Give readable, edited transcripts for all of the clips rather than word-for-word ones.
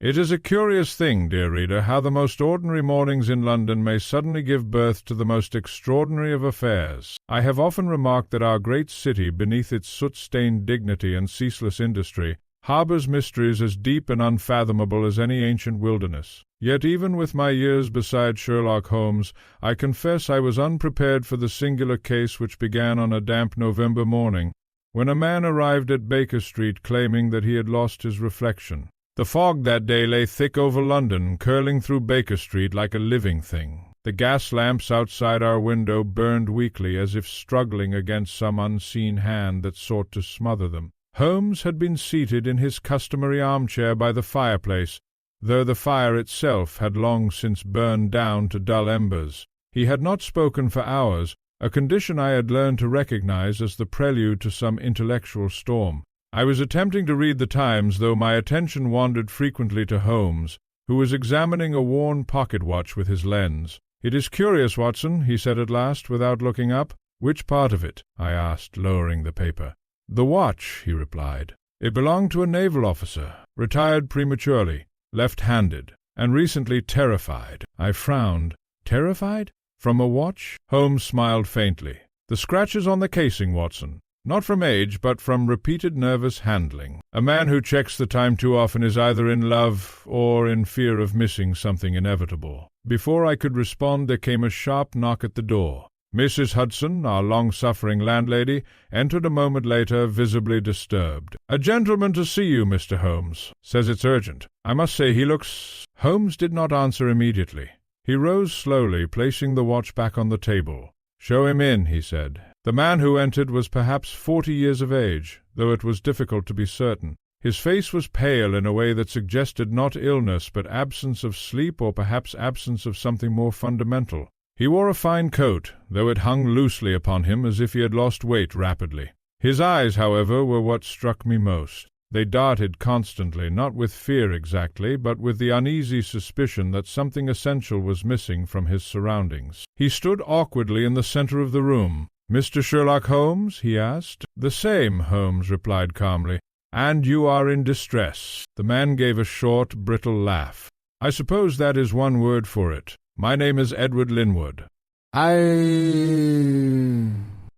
It is a curious thing, dear reader, how the most ordinary mornings in London may suddenly give birth to the most extraordinary of affairs. I have often remarked that our great city, beneath its soot-stained dignity and ceaseless industry, harbors mysteries as deep and unfathomable as any ancient wilderness. Yet even with my years beside Sherlock Holmes, I confess I was unprepared for the singular case which began on a damp November morning, when a man arrived at Baker Street claiming that he had lost his reflection. The fog that day lay thick over London, curling through Baker Street like a living thing. The gas lamps outside our window burned weakly, as if struggling against some unseen hand that sought to smother them. Holmes had been seated in his customary armchair by the fireplace, though the fire itself had long since burned down to dull embers. He had not spoken for hours, a condition I had learned to recognize as the prelude to some intellectual storm. I was attempting to read the Times, though my attention wandered frequently to Holmes, who was examining a worn pocket-watch with his lens. "It is curious, Watson," he said at last, without looking up. "Which part of it?" I asked, lowering the paper. "The watch," he replied. "It belonged to a naval officer, retired prematurely, left-handed, and recently terrified." I frowned. "Terrified? From a watch?" Holmes smiled faintly. "The scratches on the casing, Watson. Not from age, but from repeated nervous handling. A man who checks the time too often is either in love or in fear of missing something inevitable." Before I could respond, there came a sharp knock at the door. Mrs. Hudson, our long-suffering landlady, entered a moment later, visibly disturbed. "A gentleman to see you, Mr. Holmes. Says it's urgent. I must say he looks—" Holmes did not answer immediately. He rose slowly, placing the watch back on the table. "Show him in," he said. The man who entered was perhaps 40 years of age, though it was difficult to be certain. His face was pale in a way that suggested not illness, but absence of sleep, or perhaps absence of something more fundamental. He wore a fine coat, though it hung loosely upon him as if he had lost weight rapidly. His eyes, however, were what struck me most. They darted constantly, not with fear exactly, but with the uneasy suspicion that something essential was missing from his surroundings. He stood awkwardly in the center of the room. "Mr. Sherlock Holmes?" he asked. "The same," Holmes replied calmly. "And you are in distress." The man gave a short, brittle laugh. "I suppose that is one word for it. My name is Edward Linwood."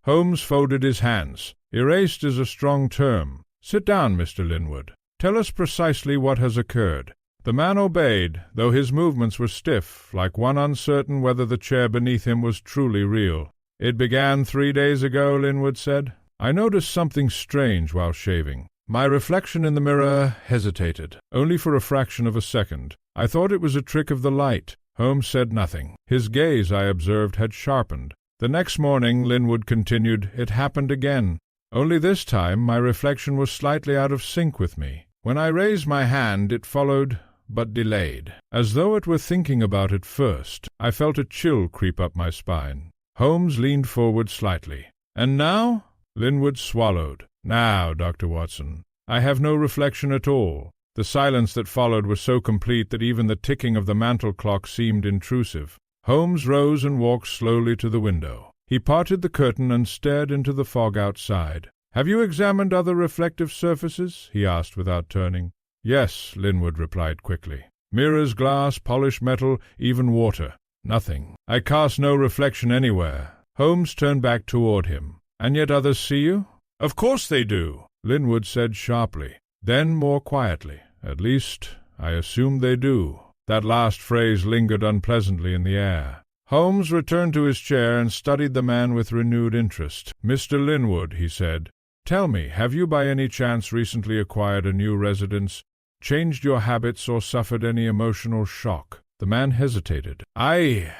Holmes folded his hands. "Erased is a strong term. Sit down, Mr. Linwood. Tell us precisely what has occurred." The man obeyed, though his movements were stiff, like one uncertain whether the chair beneath him was truly real. "It began 3 days ago," Linwood said. "I noticed something strange while shaving. My reflection in the mirror hesitated, only for a fraction of a second. I thought it was a trick of the light." Holmes said nothing. His gaze, I observed, had sharpened. "The next morning," Linwood continued, "it happened again. Only this time my reflection was slightly out of sync with me. When I raised my hand, it followed, but delayed. As though it were thinking about it first, I felt a chill creep up my spine." Holmes leaned forward slightly. "And now?" Linwood swallowed. "Now, Dr. Watson, I have no reflection at all." The silence that followed was so complete that even the ticking of the mantel clock seemed intrusive. Holmes rose and walked slowly to the window. He parted the curtain and stared into the fog outside. "Have you examined other reflective surfaces?" he asked without turning. "Yes," Linwood replied quickly. "Mirrors, glass, polished metal, even water. Nothing. I cast no reflection anywhere." Holmes turned back toward him. "And yet others see you?" "Of course they do," Linwood said sharply. Then more quietly, "At least, I assume they do." That last phrase lingered unpleasantly in the air. Holmes returned to his chair and studied the man with renewed interest. "Mr. Linwood," he said, "tell me, have you by any chance recently acquired a new residence, changed your habits, or suffered any emotional shock?" The man hesitated. "I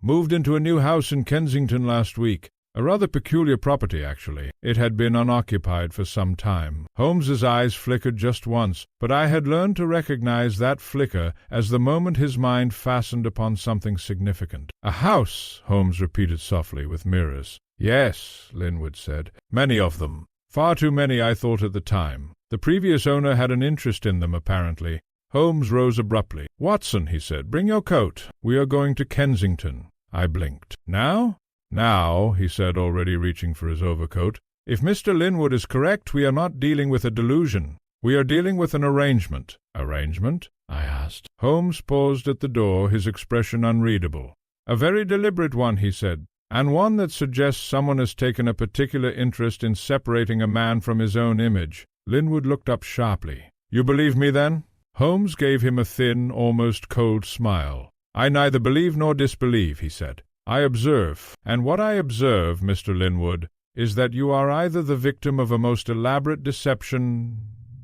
moved into a new house in Kensington last week. A rather peculiar property, actually. It had been unoccupied for some time." Holmes's eyes flickered just once, but I had learned to recognize that flicker as the moment his mind fastened upon something significant. "A house," Holmes repeated softly, "with mirrors." "Yes," Linwood said. "Many of them. Far too many, I thought at the time. The previous owner had an interest in them, apparently." Holmes rose abruptly. "Watson," he said, "bring your coat. We are going to Kensington." I blinked. "Now?" "Now," he said, already reaching for his overcoat. "If Mr. Linwood is correct, we are not dealing with a delusion. We are dealing with an arrangement." "Arrangement?" I asked. Holmes paused at the door, his expression unreadable. "A very deliberate one," he said, "and one that suggests someone has taken a particular interest in separating a man from his own image." Linwood looked up sharply. "You believe me, then?" Holmes gave him a thin, almost cold smile. "I neither believe nor disbelieve," he said. "I observe, and what I observe, Mr. Linwood, is that you are either the victim of a most elaborate deception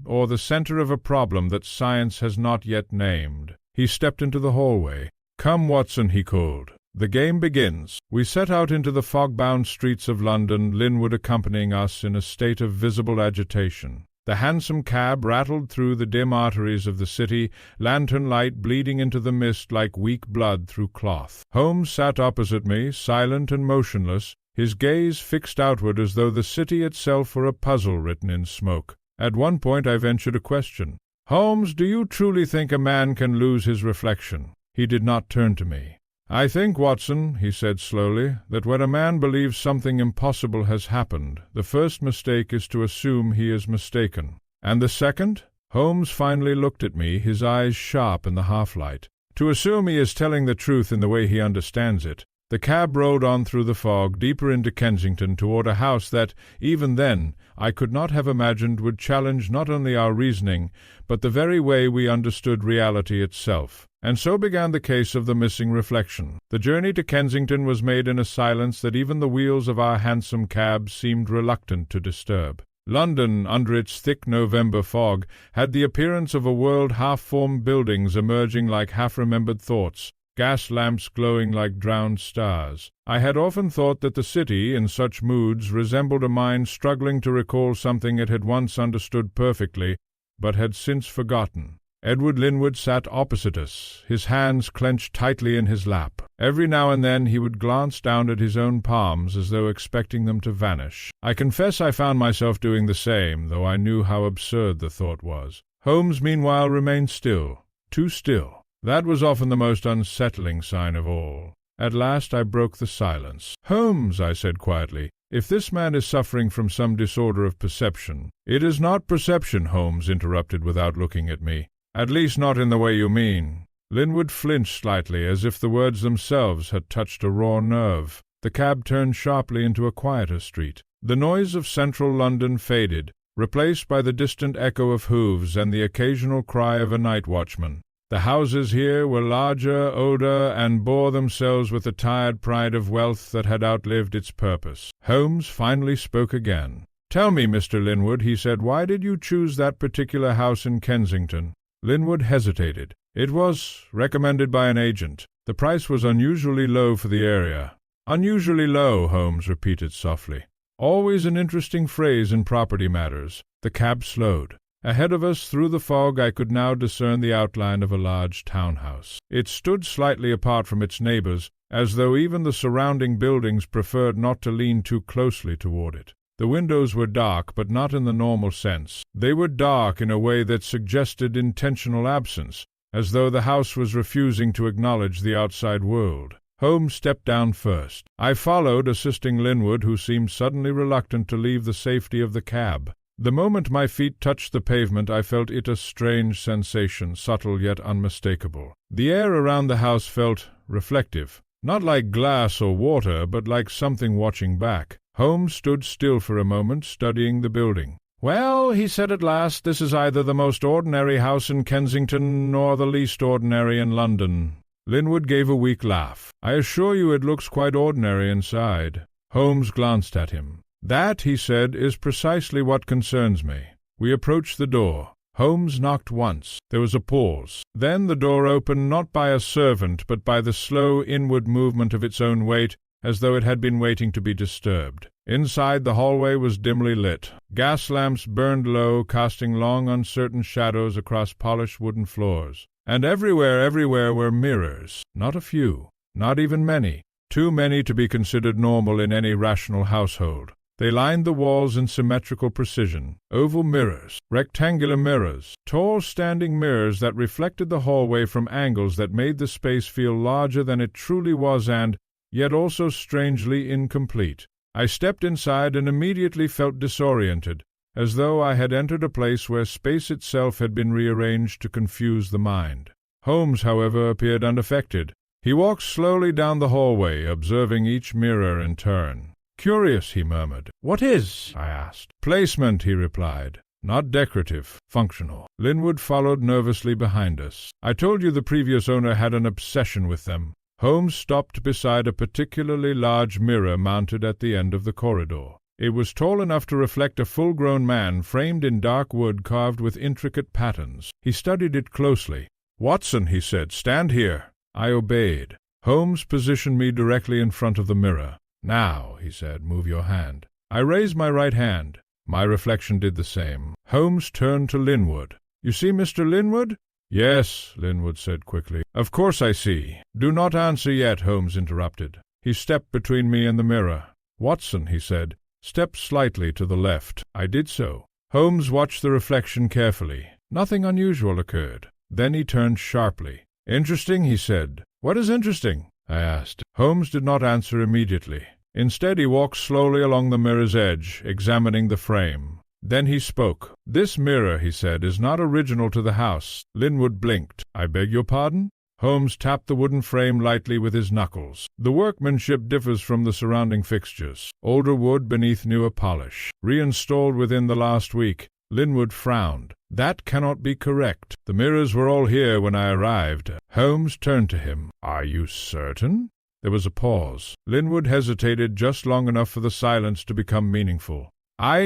or the center of a problem that science has not yet named." He stepped into the hallway. "Come, Watson," he called. "The game begins." We set out into the fog-bound streets of London, Linwood accompanying us in a state of visible agitation. The hansom cab rattled through the dim arteries of the city, lantern light bleeding into the mist like weak blood through cloth. Holmes sat opposite me, silent and motionless, his gaze fixed outward as though the city itself were a puzzle written in smoke. At one point I ventured a question. "Holmes, do you truly think a man can lose his reflection?" He did not turn to me. "I think, Watson," he said slowly, "that when a man believes something impossible has happened, the first mistake is to assume he is mistaken." "And the second?" Holmes finally looked at me, his eyes sharp in the half-light. "To assume he is telling the truth in the way he understands it." The cab rolled on through the fog, deeper into Kensington, toward a house that, even then, I could not have imagined would challenge not only our reasoning, but the very way we understood reality itself. And so began the case of the missing reflection. The journey to Kensington was made in a silence that even the wheels of our hansom cab seemed reluctant to disturb. London, under its thick November fog, had the appearance of a world half-formed buildings emerging like half-remembered thoughts, gas lamps glowing like drowned stars. I had often thought that the city, in such moods, resembled a mind struggling to recall something it had once understood perfectly, but had since forgotten. Edward Linwood sat opposite us, his hands clenched tightly in his lap. Every now and then he would glance down at his own palms as though expecting them to vanish. I confess I found myself doing the same, though I knew how absurd the thought was. Holmes, meanwhile, remained still, too still. That was often the most unsettling sign of all. At last I broke the silence. "Holmes," I said quietly, "if this man is suffering from some disorder of perception—" "It is not perception," Holmes interrupted without looking at me. "At least not in the way you mean." Linwood flinched slightly, as if the words themselves had touched a raw nerve. The cab turned sharply into a quieter street. The noise of central London faded, replaced by the distant echo of hoofs and the occasional cry of a night watchman. The houses here were larger, older, and bore themselves with the tired pride of wealth that had outlived its purpose. Holmes finally spoke again. "Tell me, Mr. Linwood," he said, "why did you choose that particular house in Kensington?" Linwood hesitated. "It was recommended by an agent. The price was unusually low for the area." "Unusually low," Holmes repeated softly. Always an interesting phrase in property matters. The cab slowed. Ahead of us, through the fog, I could now discern the outline of a large townhouse. It stood slightly apart from its neighbors, as though even the surrounding buildings preferred not to lean too closely toward it. The windows were dark, but not in the normal sense. They were dark in a way that suggested intentional absence, as though the house was refusing to acknowledge the outside world. Holmes stepped down first. I followed, assisting Linwood, who seemed suddenly reluctant to leave the safety of the cab. The moment my feet touched the pavement, I felt it a strange sensation, subtle yet unmistakable. The air around the house felt reflective, not like glass or water, but like something watching back. Holmes stood still for a moment, studying the building. "Well," he said at last, "this is either the most ordinary house in Kensington or the least ordinary in London." Linwood gave a weak laugh. "I assure you it looks quite ordinary inside." Holmes glanced at him. "That," he said, "is precisely what concerns me." We approached the door. Holmes knocked once. There was a pause. Then the door opened, not by a servant, but by the slow inward movement of its own weight, as though it had been waiting to be disturbed. Inside, the hallway was dimly lit. Gas lamps burned low, casting long, uncertain shadows across polished wooden floors. And everywhere were mirrors. Not a few. Not even many. Too many to be considered normal in any rational household. They lined the walls in symmetrical precision. Oval mirrors, rectangular mirrors, tall standing mirrors that reflected the hallway from angles that made the space feel larger than it truly was and, yet also strangely incomplete. I stepped inside and immediately felt disoriented. as though I had entered a place where space itself had been rearranged to confuse the mind. Holmes, however, appeared unaffected. He walked slowly down the hallway, observing each mirror in turn. "Curious," he murmured. "What is?" I asked. "Placement," he replied. "Not decorative, functional." Linwood followed nervously behind us. "I told you the previous owner had an obsession with them." Holmes stopped beside a particularly large mirror mounted at the end of the corridor. It was tall enough to reflect a full-grown man framed in dark wood carved with intricate patterns. He studied it closely. "Watson," he said, "stand here." I obeyed. Holmes positioned me directly in front of the mirror. "Now," he said, "move your hand." I raised my right hand. My reflection did the same. Holmes turned to Linwood. "You see Mr. Linwood?" "Yes," Linwood said quickly. "Of course I see." "Do not answer yet," Holmes interrupted. He stepped between me and the mirror. "Watson," he said, "step slightly to the left." I did so. Holmes watched the reflection carefully. Nothing unusual occurred. Then he turned sharply. "Interesting," he said. "What is interesting?" I asked. Holmes did not answer immediately. Instead, he walked slowly along the mirror's edge, examining the frame. Then he spoke. "This mirror," he said, "is not original to the house." Linwood blinked. "I beg your pardon?" Holmes tapped the wooden frame lightly with his knuckles. "The workmanship differs from the surrounding fixtures. Older wood beneath newer polish. Reinstalled within the last week." Linwood frowned. "That cannot be correct. The mirrors were all here when I arrived." Holmes turned to him. "Are you certain?" There was a pause. Linwood hesitated just long enough for the silence to become meaningful. "I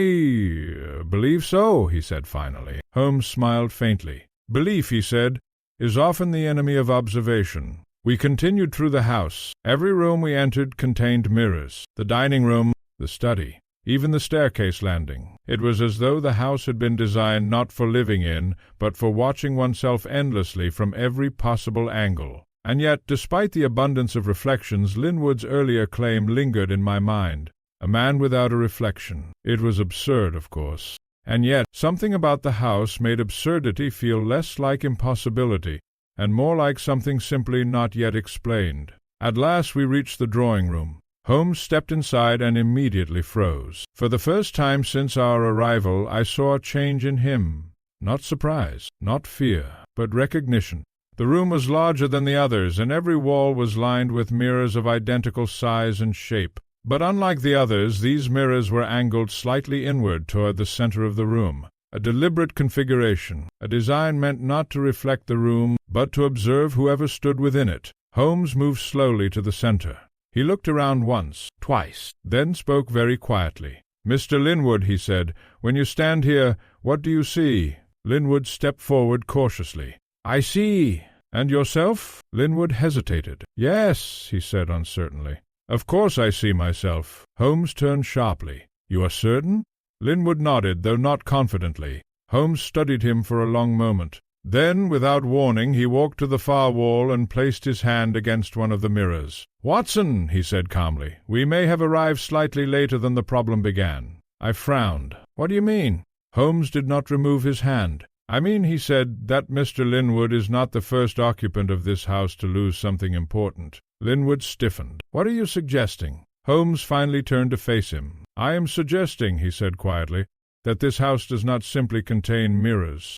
believe so," he said finally. Holmes smiled faintly. "Belief," he said, "is often the enemy of observation." We continued through the house. Every room we entered contained mirrors. The dining room, the study, even the staircase landing. It was as though the house had been designed not for living in, but for watching oneself endlessly from every possible angle. And yet, despite the abundance of reflections, Linwood's earlier claim lingered in my mind. A man without a reflection. It was absurd, of course. And yet, something about the house made absurdity feel less like impossibility, and more like something simply not yet explained. At last we reached the drawing-room. Holmes stepped inside and immediately froze. For the first time since our arrival, I saw a change in him. Not surprise, not fear, but recognition. The room was larger than the others, and every wall was lined with mirrors of identical size and shape. But unlike the others, these mirrors were angled slightly inward toward the center of the room. A deliberate configuration, a design meant not to reflect the room, but to observe whoever stood within it. Holmes moved slowly to the center. He looked around once, twice, then spoke very quietly. "Mr. Linwood," he said, "when you stand here, what do you see?" Linwood stepped forward cautiously. "I see. And yourself?" Linwood hesitated. "Yes," he said uncertainly. "Of course I see myself." Holmes turned sharply. "You are certain?" Linwood nodded, though not confidently. Holmes studied him for a long moment. Then, without warning, he walked to the far wall and placed his hand against one of the mirrors. "Watson," he said calmly, "we may have arrived slightly later than the problem began." I frowned. "What do you mean?" Holmes did not remove his hand. "I mean," he said, "that Mr. Linwood is not the first occupant of this house to lose something important." Linwood stiffened. "What are you suggesting?" Holmes finally turned to face him. "I am suggesting," he said quietly, "that this house does not simply contain mirrors.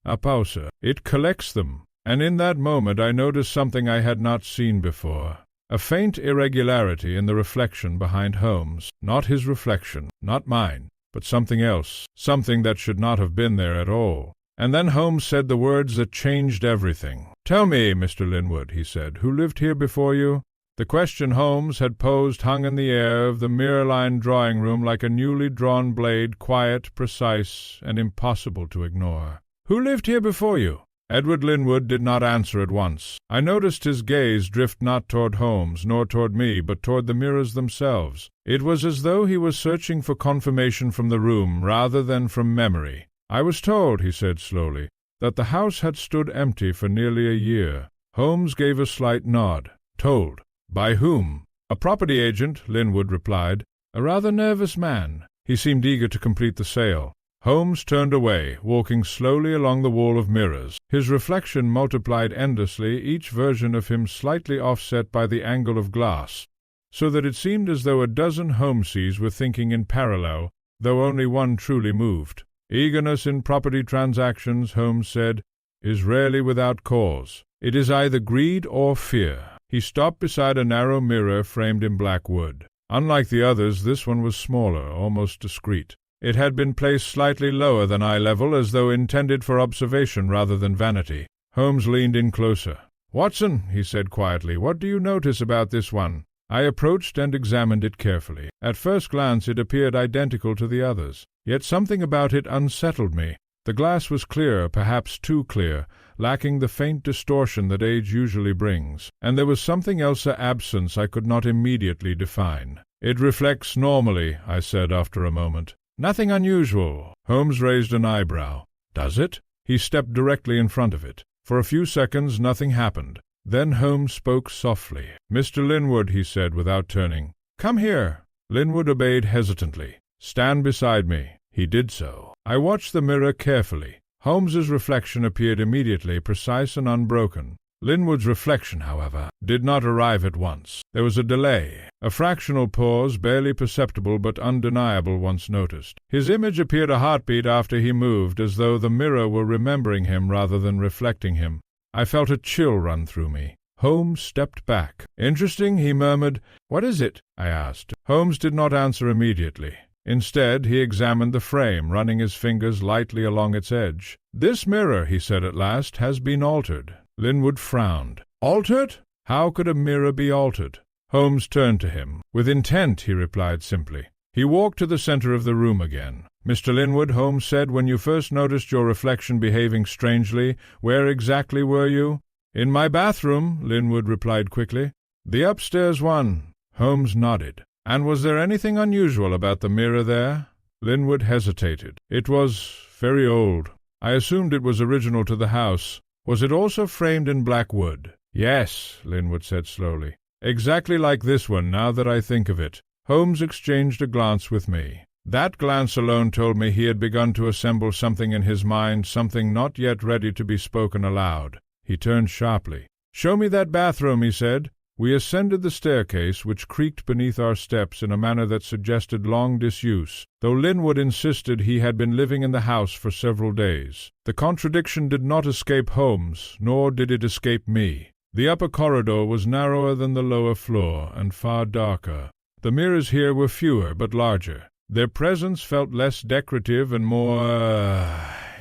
A pausa. It collects them." And in that moment I noticed something I had not seen before. A faint irregularity in the reflection behind Holmes. Not his reflection, not mine, but something else, something that should not have been there at all. And then Holmes said the words that changed everything. "Tell me, Mr. Linwood," he said, "who lived here before you?" The question Holmes had posed hung in the air of the mirror-lined drawing-room like a newly drawn blade, quiet, precise, and impossible to ignore. "Who lived here before you?" Edward Linwood did not answer at once. I noticed his gaze drift not toward Holmes, nor toward me, but toward the mirrors themselves. It was as though he was searching for confirmation from the room rather than from memory. "I was told," he said slowly, "that the house had stood empty for nearly a year." Holmes gave a slight nod. "Told. By whom?" "A property agent," Linwood replied. "A rather nervous man." He seemed eager to complete the sale. Holmes turned away, walking slowly along the wall of mirrors. His reflection multiplied endlessly, each version of him slightly offset by the angle of glass, so that it seemed as though a dozen Holmeses were thinking in parallel, though only one truly moved. Eagerness in property transactions, Holmes said, is rarely without cause. It is either greed or fear. He stopped beside a narrow mirror framed in black wood. Unlike the others, this one was smaller, almost discreet. It had been placed slightly lower than eye level, as though intended for observation rather than vanity. Holmes leaned in closer. "Watson," he said quietly, "what do you notice about this one?" I approached and examined it carefully. At first glance it appeared identical to the others, yet something about it unsettled me. The glass was clear, perhaps too clear, lacking the faint distortion that age usually brings, and there was something else of absence I could not immediately define. "It reflects normally," I said after a moment. "Nothing unusual." Holmes raised an eyebrow. "Does it?" He stepped directly in front of it. For a few seconds nothing happened. Then Holmes spoke softly. "Mr. Linwood," he said without turning. "Come here." Linwood obeyed hesitantly. "Stand beside me." He did so. I watched the mirror carefully. Holmes's reflection appeared immediately, precise and unbroken. Linwood's reflection, however, did not arrive at once. There was a delay, a fractional pause, barely perceptible but undeniable once noticed. His image appeared a heartbeat after he moved, as though the mirror were remembering him rather than reflecting him. I felt a chill run through me. Holmes stepped back. "Interesting," he murmured. "What is it?" I asked. Holmes did not answer immediately. Instead, he examined the frame, running his fingers lightly along its edge. "This mirror," he said at last, "has been altered." Linwood frowned. "Altered? How could a mirror be altered?" Holmes turned to him. "With intent," he replied simply. He walked to the center of the room again. "Mr. Linwood," Holmes said, "when you first noticed your reflection behaving strangely, where exactly were you?" "In my bathroom," Linwood replied quickly. "The upstairs one?" Holmes nodded. "And was there anything unusual about the mirror there?" Linwood hesitated. "It was very old. I assumed it was original to the house. Was it also framed in black wood?" "Yes," Linwood said slowly. "Exactly like this one, now that I think of it." Holmes exchanged a glance with me. That glance alone told me he had begun to assemble something in his mind, something not yet ready to be spoken aloud. He turned sharply. "Show me that bathroom," he said. We ascended the staircase, which creaked beneath our steps in a manner that suggested long disuse, though Linwood insisted he had been living in the house for several days. The contradiction did not escape Holmes, nor did it escape me. The upper corridor was narrower than the lower floor, and far darker. The mirrors here were fewer, but larger. Their presence felt less decorative and more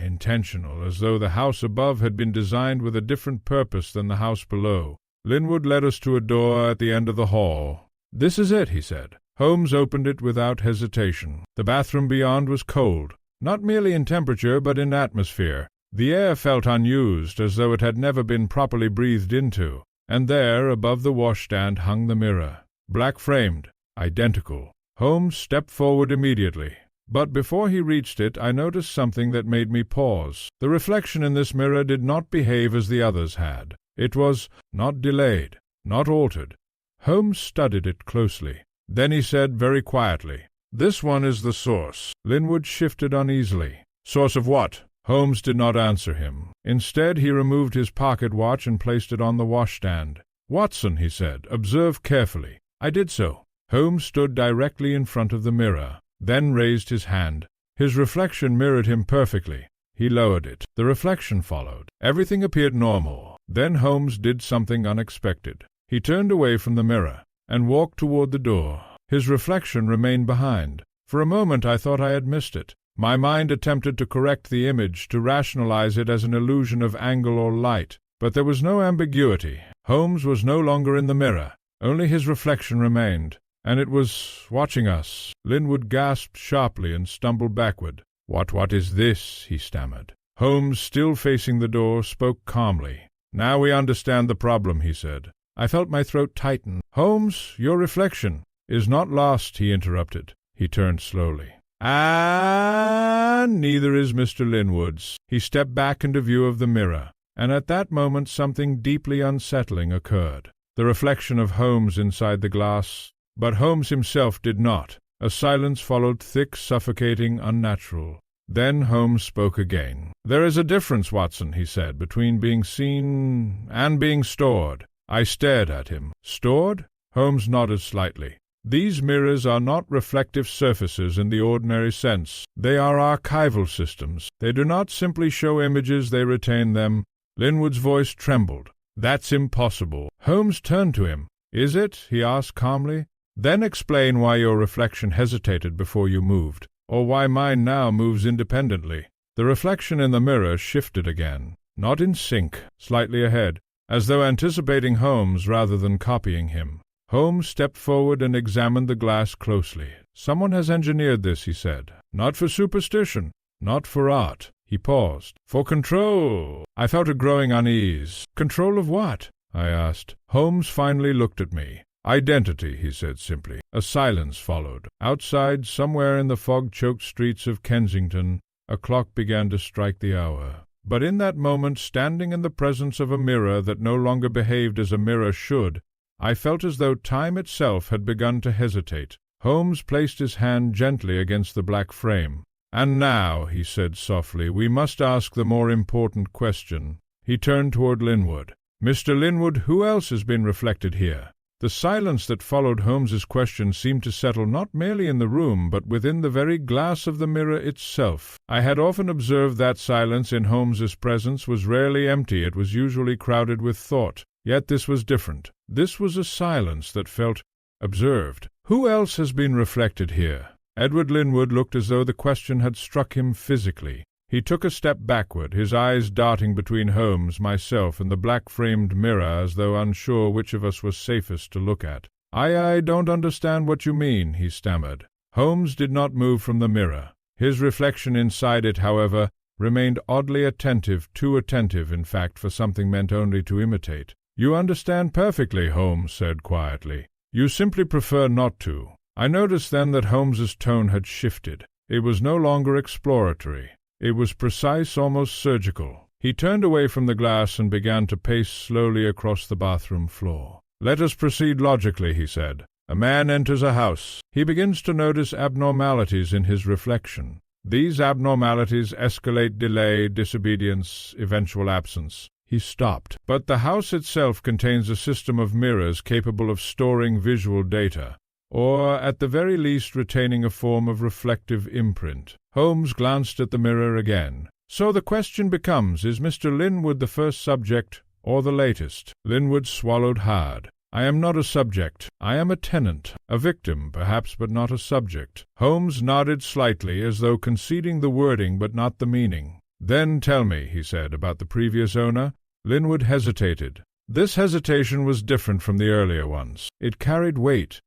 intentional, as though the house above had been designed with a different purpose than the house below. Linwood led us to a door at the end of the hall. "This is it," he said. Holmes opened it without hesitation. The bathroom beyond was cold, not merely in temperature but in atmosphere. The air felt unused, as though it had never been properly breathed into. And there, above the washstand, hung the mirror, black-framed, identical. Holmes stepped forward immediately. But before he reached it, I noticed something that made me pause. The reflection in this mirror did not behave as the others had. It was not delayed, not altered. Holmes studied it closely. Then he said very quietly, "This one is the source." Linwood shifted uneasily. "Source of what?" Holmes did not answer him. Instead, he removed his pocket watch and placed it on the washstand. "Watson," he said, "observe carefully." I did so. Holmes stood directly in front of the mirror, then raised his hand. His reflection mirrored him perfectly. He lowered it. The reflection followed. Everything appeared normal. Then Holmes did something unexpected. He turned away from the mirror and walked toward the door. His reflection remained behind. For a moment I thought I had missed it. My mind attempted to correct the image, to rationalize it as an illusion of angle or light. But there was no ambiguity. Holmes was no longer in the mirror. Only his reflection remained, and it was watching us. Linwood gasped sharply and stumbled backward. What is this?" he stammered. Holmes, still facing the door, spoke calmly. "Now we understand the problem," he said. I felt my throat tighten. "Holmes, your reflection is not lost," he interrupted. He turned slowly. "And neither is Mr. Linwood's." He stepped back into view of the mirror, and at that moment something deeply unsettling occurred. The reflection of Holmes inside the glass, but Holmes himself did not. A silence followed, thick, suffocating, unnatural. Then Holmes spoke again. "There is a difference, Watson," he said, "between being seen and being stored." I stared at him. "Stored?" Holmes nodded slightly. These mirrors are not reflective surfaces in the ordinary sense. They are archival systems. They do not simply show images, they retain them. Linwood's voice trembled. That's impossible. Holmes turned to him. Is it? He asked calmly. Then explain why your reflection hesitated before you moved, or why mine now moves independently. The reflection in the mirror shifted again, not in sync, slightly ahead, as though anticipating Holmes rather than copying him. Holmes stepped forward and examined the glass closely. Someone has engineered this, he said. Not for superstition, not for art. He paused. For control. I felt a growing unease. Control of what? I asked. Holmes finally looked at me. Identity, he said simply. A silence followed. Outside, somewhere in the fog-choked streets of Kensington, a clock began to strike the hour. But in that moment, standing in the presence of a mirror that no longer behaved as a mirror should, I felt as though time itself had begun to hesitate. Holmes placed his hand gently against the black frame. "And now," he said softly, "we must ask the more important question." He turned toward Linwood. "Mr. Linwood, who else has been reflected here?" The silence that followed Holmes's question seemed to settle not merely in the room, but within the very glass of the mirror itself. I had often observed that silence in Holmes's presence was rarely empty, it was usually crowded with thought. Yet this was different. This was a silence that felt observed. "Who else has been reflected here?" Edward Linwood looked as though the question had struck him physically. He took a step backward, his eyes darting between Holmes, myself, and the black-framed mirror, as though unsure which of us was safest to look at. I don't understand what you mean," he stammered. Holmes did not move from the mirror. His reflection inside it, however, remained oddly attentive, too attentive, in fact, for something meant only to imitate. "You understand perfectly," Holmes said quietly. "You simply prefer not to." I noticed then that Holmes's tone had shifted. It was no longer exploratory. It was precise, almost surgical. He turned away from the glass and began to pace slowly across the bathroom floor. "Let us proceed logically," he said. "A man enters a house. He begins to notice abnormalities in his reflection. These abnormalities escalate delay, disobedience, eventual absence." He stopped. "But the house itself contains a system of mirrors capable of storing visual data, or at the very least retaining a form of reflective imprint." Holmes glanced at the mirror again. "So the question becomes, is Mr. Linwood the first subject, or the latest?" Linwood swallowed hard. "I am not a subject. I am a tenant, a victim, perhaps, but not a subject." Holmes nodded slightly, as though conceding the wording but not the meaning. "Then tell me," he said, "about the previous owner." Linwood hesitated. This hesitation was different from the earlier ones. It carried weight.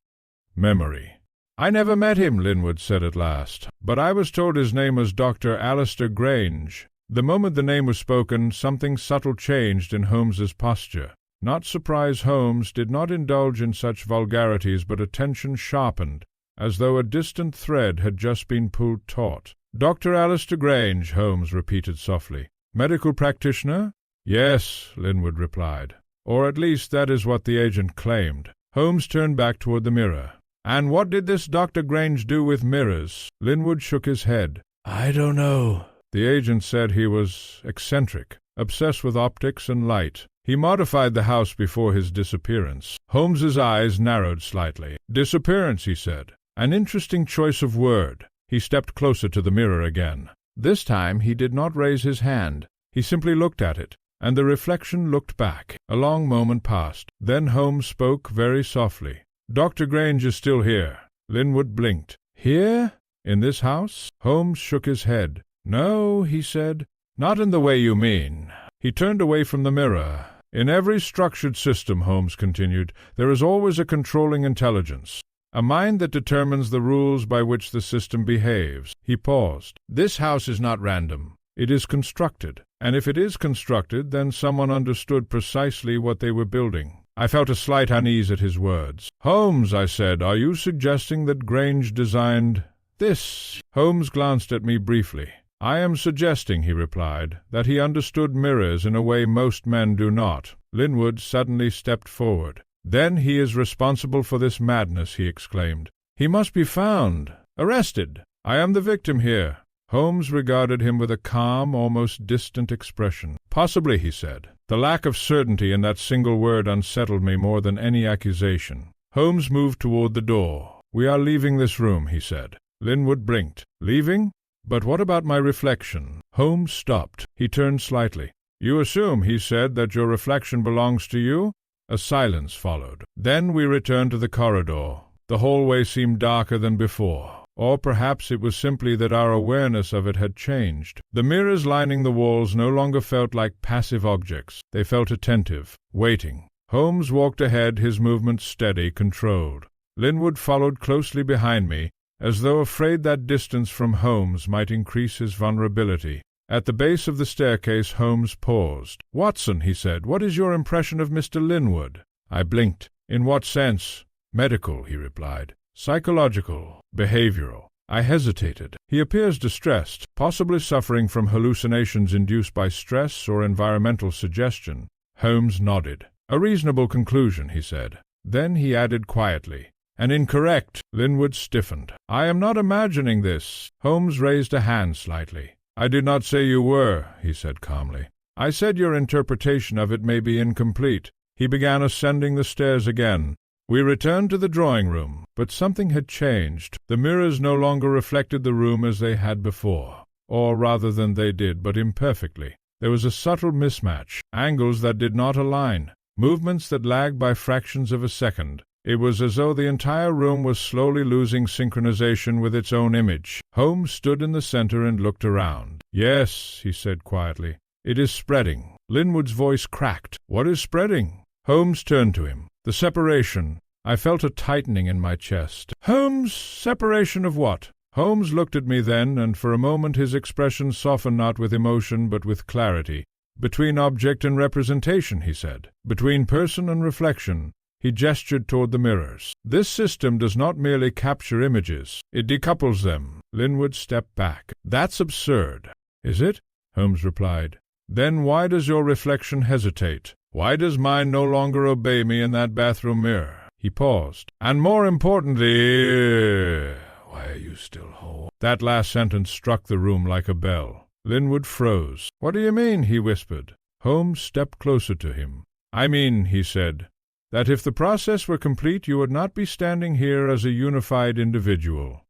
Memory. "I never met him," Linwood said at last, "but I was told his name was Dr. Alistair Grange." The moment the name was spoken, something subtle changed in Holmes's posture. Not surprised, Holmes did not indulge in such vulgarities, but attention sharpened, as though a distant thread had just been pulled taut. "Dr. Alistair Grange," Holmes repeated softly. "Medical practitioner?" "Yes," Linwood replied. "Or at least that is what the agent claimed." Holmes turned back toward the mirror. "And what did this Dr. Grange do with mirrors?" Linwood shook his head. "I don't know." The agent said he was eccentric, obsessed with optics and light. He modified the house before his disappearance. Holmes's eyes narrowed slightly. "Disappearance," he said. "An interesting choice of word." He stepped closer to the mirror again. This time he did not raise his hand. He simply looked at it, and the reflection looked back. A long moment passed. Then Holmes spoke very softly. "Dr. Grange is still here." Linwood blinked. "Here? In this house?" Holmes shook his head. "No," he said, "not in the way you mean." He turned away from the mirror. "In every structured system," Holmes continued, "there is always a controlling intelligence, a mind that determines the rules by which the system behaves." He paused. "This house is not random. It is constructed. And if it is constructed, then someone understood precisely what they were building." I felt a slight unease at his words. "Holmes," I said, "are you suggesting that Grange designed this?" Holmes glanced at me briefly. "I am suggesting," he replied, "that he understood mirrors in a way most men do not." Linwood suddenly stepped forward. "Then he is responsible for this madness," he exclaimed. "He must be found, arrested. I am the victim here." Holmes regarded him with a calm, almost distant expression. "Possibly," he said. The lack of certainty in that single word unsettled me more than any accusation. Holmes moved toward the door. "We are leaving this room," he said. Linwood blinked. "Leaving? But what about my reflection?" Holmes stopped. He turned slightly. "You assume," he said, "that your reflection belongs to you?" A silence followed. Then we returned to the corridor. The hallway seemed darker than before, or perhaps it was simply that our awareness of it had changed. The mirrors lining the walls no longer felt like passive objects. They felt attentive, waiting. Holmes walked ahead, his movements steady, controlled. Linwood followed closely behind me, as though afraid that distance from Holmes might increase his vulnerability. At the base of the staircase, Holmes paused. "Watson," he said, "what is your impression of Mr. Linwood?" I blinked. "In what sense?" "Medical," he replied. "Psychological, behavioral." I hesitated. "He appears distressed, possibly suffering from hallucinations induced by stress or environmental suggestion." Holmes nodded. "A reasonable conclusion," he said. Then he added quietly, "And incorrect." Linwood stiffened. "I am not imagining this." Holmes raised a hand slightly. "I did not say you were," he said calmly. "I said your interpretation of it may be incomplete." He began ascending the stairs again. We returned to the drawing-room, but something had changed. The mirrors no longer reflected the room as they had before, or rather than they did, but imperfectly. There was a subtle mismatch, angles that did not align, movements that lagged by fractions of a second. It was as though the entire room was slowly losing synchronization with its own image. Holmes stood in the center and looked around. "Yes," he said quietly, "it is spreading." Linwood's voice cracked. "What is spreading?" Holmes turned to him. "The separation." I felt a tightening in my chest. "Holmes, separation of what?" Holmes looked at me then, and for a moment his expression softened not with emotion but with clarity. "Between object and representation," he said. "Between person and reflection." He gestured toward the mirrors. "This system does not merely capture images, it decouples them." Linwood stepped back. "That's absurd." "Is it?" Holmes replied. "Then why does your reflection hesitate? Why does mine no longer obey me in that bathroom mirror?" He paused. "And more importantly, why are you still whole?" That last sentence struck the room like a bell. Linwood froze. "What do you mean?" he whispered. Holmes stepped closer to him. "I mean," he said, "that if the process were complete you would not be standing here as a unified individual."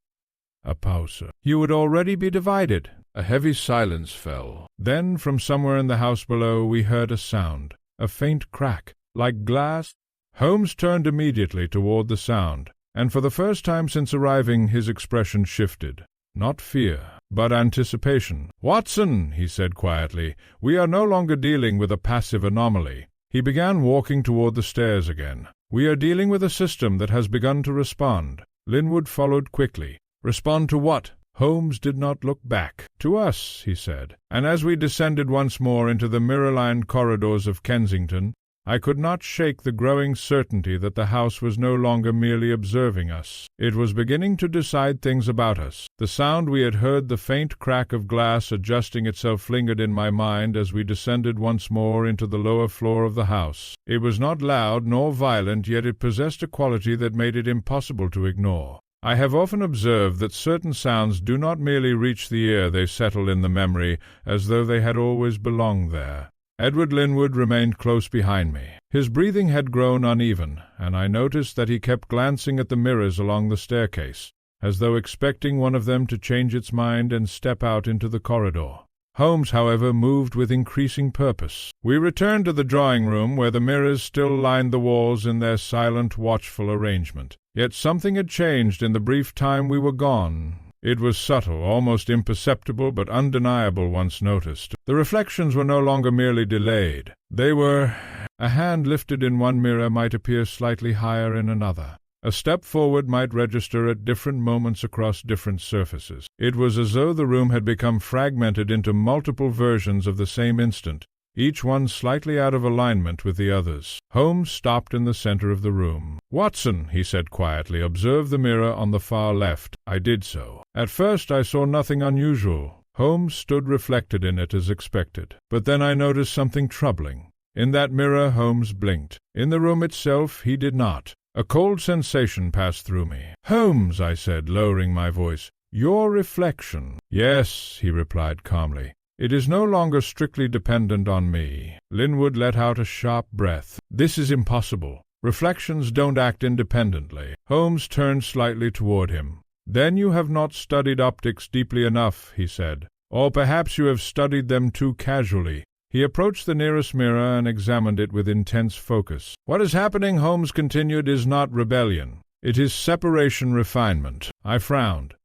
A pause. "You would already be divided." A heavy silence fell. Then, from somewhere in the house below, we heard a sound, a faint crack, like glass. Holmes turned immediately toward the sound, and for the first time since arriving his expression shifted. Not fear, but anticipation. "Watson," he said quietly, "we are no longer dealing with a passive anomaly." He began walking toward the stairs again. "We are dealing with a system that has begun to respond." Linwood followed quickly. "Respond to what?" Holmes did not look back. "To us," he said, and as we descended once more into the mirror-lined corridors of Kensington, I could not shake the growing certainty that the house was no longer merely observing us. It was beginning to decide things about us. The sound we had heard, the faint crack of glass adjusting itself, lingered in my mind as we descended once more into the lower floor of the house. It was not loud nor violent, yet it possessed a quality that made it impossible to ignore. I have often observed that certain sounds do not merely reach the ear, they settle in the memory, as though they had always belonged there. Edward Linwood remained close behind me. His breathing had grown uneven, and I noticed that he kept glancing at the mirrors along the staircase, as though expecting one of them to change its mind and step out into the corridor. Holmes, however, moved with increasing purpose. We returned to the drawing-room, where the mirrors still lined the walls in their silent, watchful arrangement. Yet something had changed in the brief time we were gone. It was subtle, almost imperceptible, but undeniable once noticed. The reflections were no longer merely delayed. They were— a hand lifted in one mirror might appear slightly higher in another. A step forward might register at different moments across different surfaces. It was as though the room had become fragmented into multiple versions of the same instant, each one slightly out of alignment with the others. Holmes stopped in the center of the room. "Watson," he said quietly, "observe the mirror on the far left." I did so. At first I saw nothing unusual. Holmes stood reflected in it as expected. But then I noticed something troubling. In that mirror Holmes blinked. In the room itself he did not. A cold sensation passed through me. "Holmes," I said, lowering my voice, "your reflection." "Yes," he replied calmly. "It is no longer strictly dependent on me." Linwood let out a sharp breath. "This is impossible." Reflections don't act independently. Holmes turned slightly toward him. Then you have not studied optics deeply enough, he said. Or perhaps you have studied them too casually. He approached the nearest mirror and examined it with intense focus. What is happening, Holmes continued, is not rebellion. It is separation refinement. I frowned.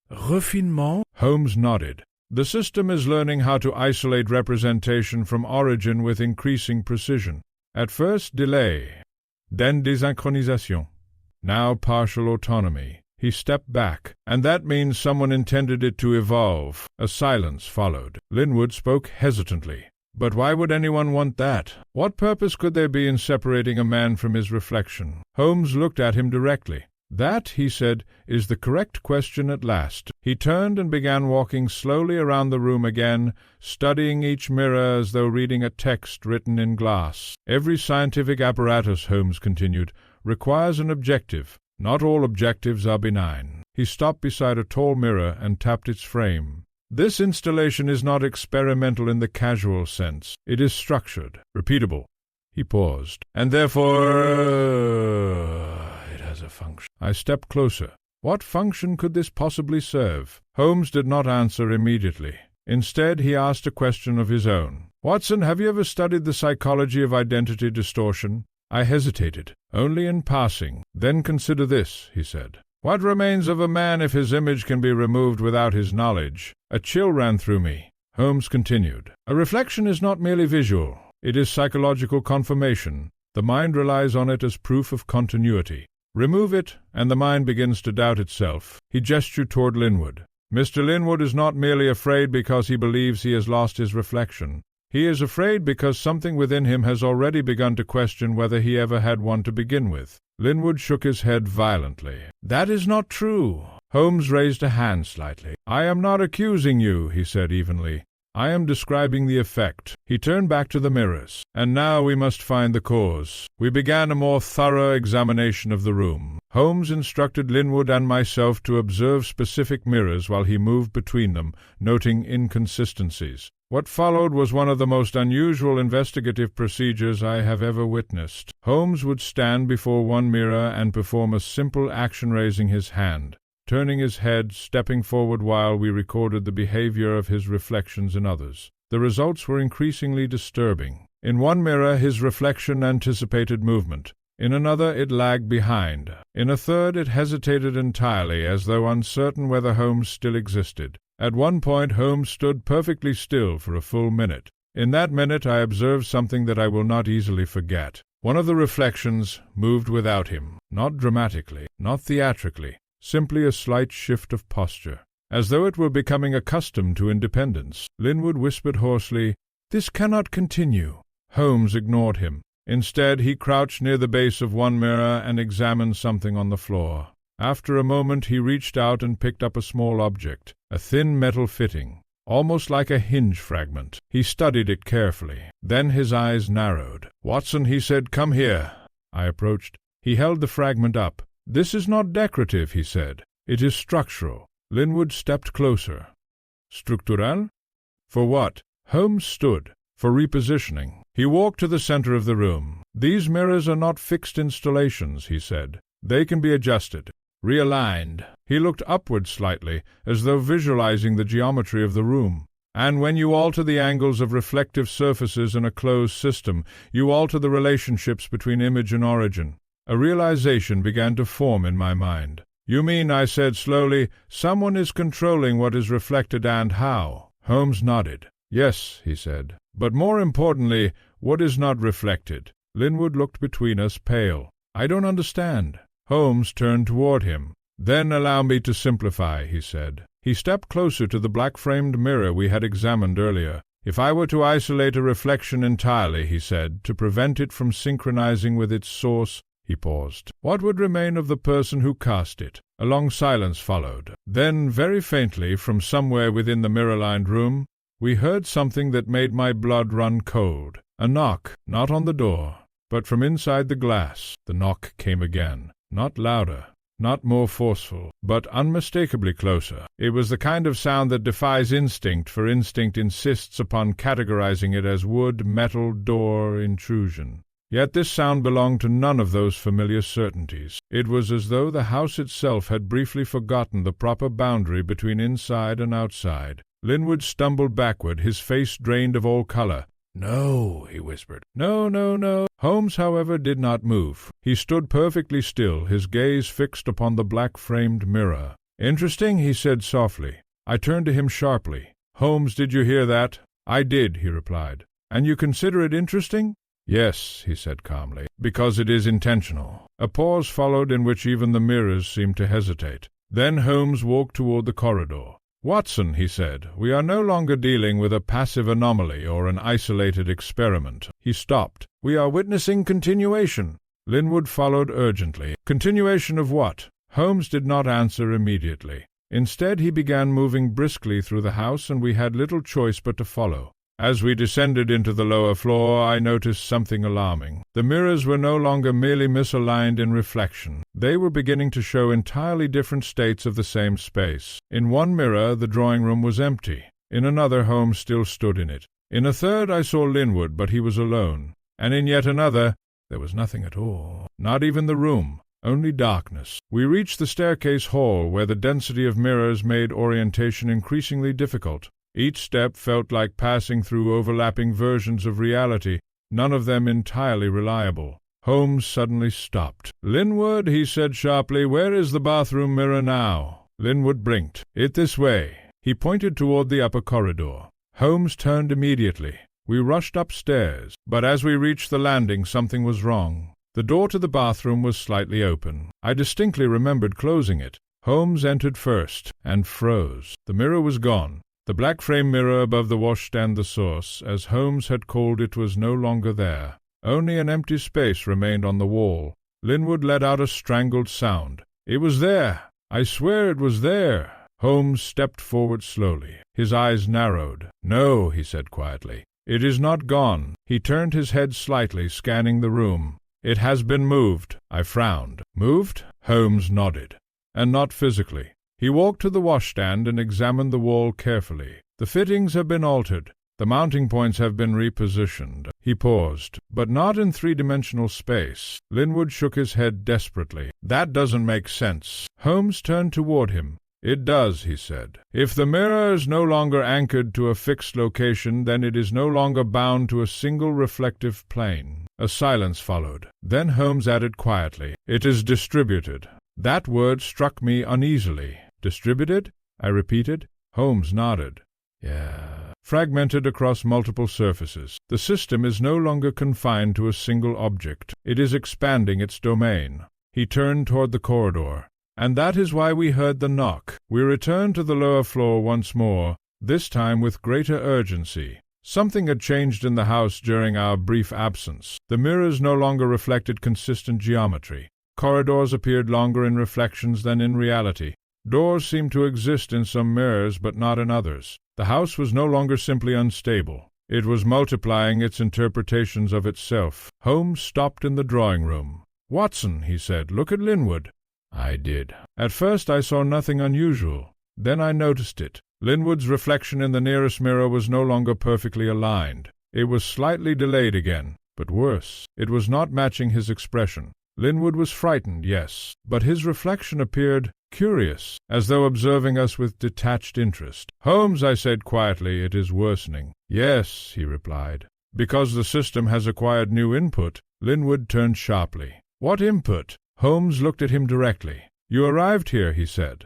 Refinement? Holmes nodded. The system is learning how to isolate representation from origin with increasing precision. At first, delay, then desynchronization, now partial autonomy. He stepped back, and that means someone intended it to evolve. A silence followed. Linwood spoke hesitantly. But why would anyone want that? What purpose could there be in separating a man from his reflection? Holmes looked at him directly. That, he said, is the correct question at last. He turned and began walking slowly around the room again, studying each mirror as though reading a text written in glass. Every scientific apparatus, Holmes continued, requires an objective. Not all objectives are benign. He stopped beside a tall mirror and tapped its frame. This installation is not experimental in the casual sense. It is structured, repeatable. He paused. And therefore, it has a function. I stepped closer. What function could this possibly serve? Holmes did not answer immediately. Instead, he asked a question of his own. Watson, have you ever studied the psychology of identity distortion? I hesitated. Only in passing. Then consider this, he said. What remains of a man if his image can be removed without his knowledge? A chill ran through me. Holmes continued. A reflection is not merely visual. It is psychological confirmation. The mind relies on it as proof of continuity. Remove it, and the mind begins to doubt itself. He gestured toward Linwood. Mr. Linwood is not merely afraid because he believes he has lost his reflection. He is afraid because something within him has already begun to question whether he ever had one to begin with. Linwood shook his head violently. That is not true. Holmes raised a hand slightly. I am not accusing you, he said evenly. I am describing the effect. He turned back to the mirrors. And now we must find the cause. We began a more thorough examination of the room. Holmes instructed Linwood and myself to observe specific mirrors while he moved between them, noting inconsistencies. What followed was one of the most unusual investigative procedures I have ever witnessed. Holmes would stand before one mirror and perform a simple action, raising his hand, turning his head, stepping forward while we recorded the behavior of his reflections in others. The results were increasingly disturbing. In one mirror his reflection anticipated movement. In another it lagged behind. In a third it hesitated entirely, as though uncertain whether Holmes still existed. At one point Holmes stood perfectly still for a full minute. In that minute I observed something that I will not easily forget. One of the reflections moved without him, not dramatically, not theatrically, simply a slight shift of posture, as though it were becoming accustomed to independence. Linwood whispered hoarsely, "This cannot continue." Holmes ignored him. Instead, he crouched near the base of one mirror and examined something on the floor. After a moment he reached out and picked up a small object, a thin metal fitting, almost like a hinge fragment. He studied it carefully. Then his eyes narrowed. "Watson," he said, "come here." I approached. He held the fragment up. "This is not decorative," he said. "It is structural." Linwood stepped closer. "Structural? For what?" Holmes stood. "For repositioning." He walked to the center of the room. "These mirrors are not fixed installations," he said. "They can be adjusted, realigned." He looked upward slightly, as though visualizing the geometry of the room. "And when you alter the angles of reflective surfaces in a closed system, you alter the relationships between image and origin." A realization began to form in my mind. "You mean," I said slowly, "someone is controlling what is reflected and how?" Holmes nodded. "Yes," he said. "But more importantly, what is not reflected?" Linwood looked between us, pale. "I don't understand." Holmes turned toward him. "Then allow me to simplify," he said. He stepped closer to the black-framed mirror we had examined earlier. "If I were to isolate a reflection entirely," he said, "to prevent it from synchronizing with its source," he paused, "what would remain of the person who cast it?" A long silence followed. Then, very faintly, from somewhere within the mirror-lined room, we heard something that made my blood run cold. A knock, not on the door, but from inside the glass. The knock came again. Not louder, not more forceful, but unmistakably closer. It was the kind of sound that defies instinct, for instinct insists upon categorizing it as wood, metal, door, intrusion. Yet this sound belonged to none of those familiar certainties. It was as though the house itself had briefly forgotten the proper boundary between inside and outside. Linwood stumbled backward, his face drained of all color. "No," he whispered. "No, no, no." Holmes, however, did not move. He stood perfectly still, his gaze fixed upon the black-framed mirror. "Interesting," he said softly. I turned to him sharply. "Holmes, did you hear that?" "I did," he replied. "And you consider it interesting?" "Yes," he said calmly, "because it is intentional." A pause followed in which even the mirrors seemed to hesitate. Then Holmes walked toward the corridor. "Watson," he said, "we are no longer dealing with a passive anomaly or an isolated experiment." He stopped. "We are witnessing continuation." Linwood followed urgently. "Continuation of what?" Holmes did not answer immediately. Instead, he began moving briskly through the house, and we had little choice but to follow. As we descended into the lower floor, I noticed something alarming. The mirrors were no longer merely misaligned in reflection. They were beginning to show entirely different states of the same space. In one mirror, the drawing-room was empty. In another, Holmes still stood in it. In a third, I saw Linwood, but he was alone. And in yet another, there was nothing at all. Not even the room. Only darkness. We reached the staircase hall, where the density of mirrors made orientation increasingly difficult. Each step felt like passing through overlapping versions of reality, none of them entirely reliable. Holmes suddenly stopped. "Linwood," he said sharply, "where is the bathroom mirror now?" Linwood blinked. "It this way." He pointed toward the upper corridor. Holmes turned immediately. We rushed upstairs, but as we reached the landing something was wrong. The door to the bathroom was slightly open. I distinctly remembered closing it. Holmes entered first, and froze. The mirror was gone. The black frame mirror above the washstand, the source, as Holmes had called it, was no longer there. Only an empty space remained on the wall. Linwood let out a strangled sound. "It was there! I swear it was there!" Holmes stepped forward slowly. His eyes narrowed. "No," he said quietly. "It is not gone." He turned his head slightly, scanning the room. "It has been moved." I frowned. "Moved?" Holmes nodded. "And not physically." He walked to the washstand and examined the wall carefully. "The fittings have been altered. The mounting points have been repositioned." He paused. "But not in three-dimensional space." Linwood shook his head desperately. "That doesn't make sense." Holmes turned toward him. "It does," he said. "If the mirror is no longer anchored to a fixed location, then it is no longer bound to a single reflective plane." A silence followed. Then Holmes added quietly, "It is distributed." That word struck me uneasily. "Distributed?" I repeated. Holmes nodded. "Yeah." "Fragmented across multiple surfaces. The system is no longer confined to a single object. It is expanding its domain." He turned toward the corridor. "And that is why we heard the knock." We returned to the lower floor once more, this time with greater urgency. Something had changed in the house during our brief absence. The mirrors no longer reflected consistent geometry. Corridors appeared longer in reflections than in reality. Doors seemed to exist in some mirrors, but not in others. The house was no longer simply unstable. It was multiplying its interpretations of itself. Holmes stopped in the drawing-room. "Watson," he said, "look at Linwood." I did. At first I saw nothing unusual. Then I noticed it. Linwood's reflection in the nearest mirror was no longer perfectly aligned. It was slightly delayed again, but worse, it was not matching his expression. Linwood was frightened, yes, but his reflection appeared curious, as though observing us with detached interest. "Holmes," I said quietly, "it is worsening." "Yes," he replied. "Because the system has acquired new input." Linwood turned sharply. "What input?" Holmes looked at him directly. "You arrived here," he said.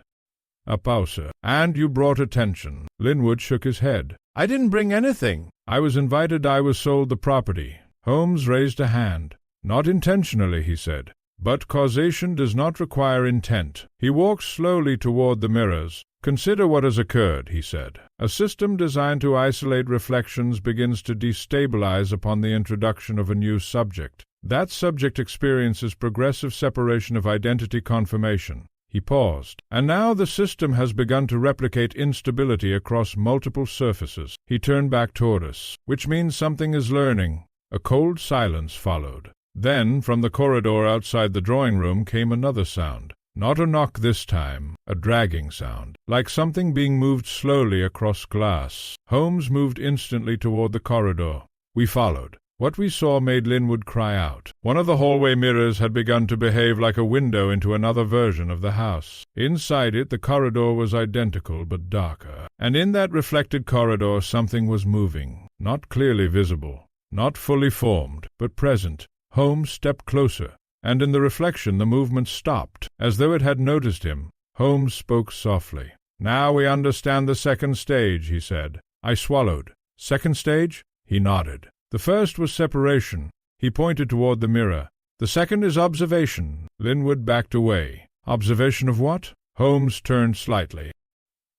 A pause. "And you brought attention." Linwood shook his head. "I didn't bring anything. I was invited. I was sold the property." Holmes raised a hand. "Not intentionally," he said. "But causation does not require intent." He walked slowly toward the mirrors. "Consider what has occurred," he said. "A system designed to isolate reflections begins to destabilize upon the introduction of a new subject. That subject experiences progressive separation of identity confirmation." He paused. "And now the system has begun to replicate instability across multiple surfaces." He turned back toward us. "Which means something is learning." A cold silence followed. Then, from the corridor outside the drawing-room came another sound. Not a knock this time, a dragging sound, like something being moved slowly across glass. Holmes moved instantly toward the corridor. We followed. What we saw made Linwood cry out. One of the hallway mirrors had begun to behave like a window into another version of the house. Inside it, the corridor was identical but darker, and in that reflected corridor something was moving, not clearly visible, not fully formed, but present. Holmes stepped closer, and in the reflection the movement stopped, as though it had noticed him. Holmes spoke softly. "Now we understand the second stage," he said. I swallowed. "Second stage?" He nodded. "The first was separation." He pointed toward the mirror. "The second is observation." Linwood backed away. "Observation of what?" Holmes turned slightly.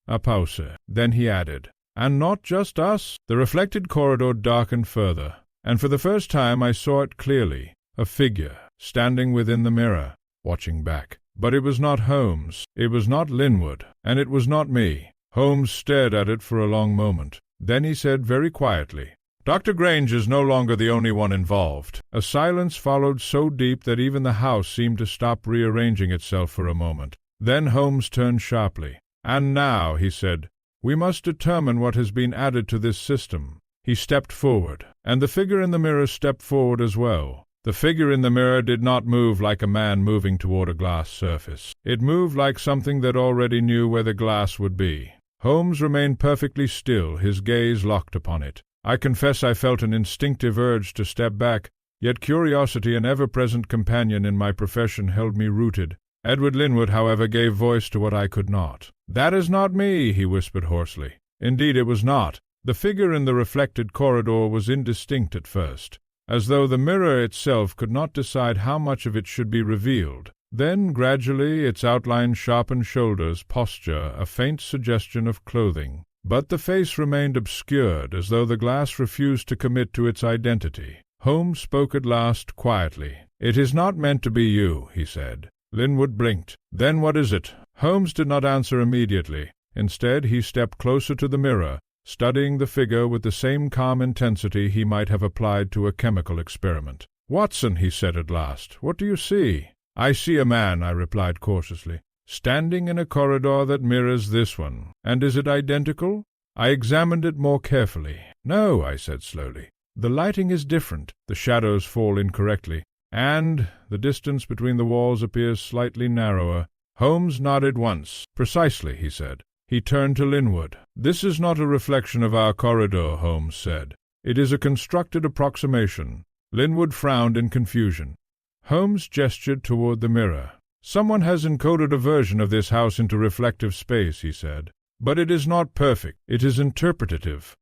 A pause. Then he added, "And not just us." The reflected corridor darkened further, and for the first time I saw it clearly. A figure, standing within the mirror, watching back. But it was not Holmes, it was not Linwood, and it was not me. Holmes stared at it for a long moment. Then he said very quietly, "Dr. Grange is no longer the only one involved." A silence followed so deep that even the house seemed to stop rearranging itself for a moment. Then Holmes turned sharply. "And now," he said, "we must determine what has been added to this system." He stepped forward, and the figure in the mirror stepped forward as well. The figure in the mirror did not move like a man moving toward a glass surface. It moved like something that already knew where the glass would be. Holmes remained perfectly still, his gaze locked upon it. I confess I felt an instinctive urge to step back, yet curiosity, an ever-present companion in my profession, held me rooted. Edward Linwood, however, gave voice to what I could not. "That is not me," he whispered hoarsely. Indeed, it was not. The figure in the reflected corridor was indistinct at first, as though the mirror itself could not decide how much of it should be revealed. Then, gradually, its outline sharpened shoulders, posture, a faint suggestion of clothing. But the face remained obscured, as though the glass refused to commit to its identity. Holmes spoke at last, quietly. "It is not meant to be you," he said. Linwood blinked. "Then what is it?" Holmes did not answer immediately. Instead, he stepped closer to the mirror, studying the figure with the same calm intensity he might have applied to a chemical experiment. "Watson," he said at last, "what do you see?" "I see a man," I replied cautiously, "standing in a corridor that mirrors this one." "And is it identical?" I examined it more carefully. "No," I said slowly. "The lighting is different, the shadows fall incorrectly, and the distance between the walls appears slightly narrower." Holmes nodded once. "Precisely," he said. He turned to Linwood. "This is not a reflection of our corridor," Holmes said. "It is a constructed approximation." Linwood frowned in confusion. Holmes gestured toward the mirror. "Someone has encoded a version of this house into reflective space," he said. "But it is not perfect. It is interpretative."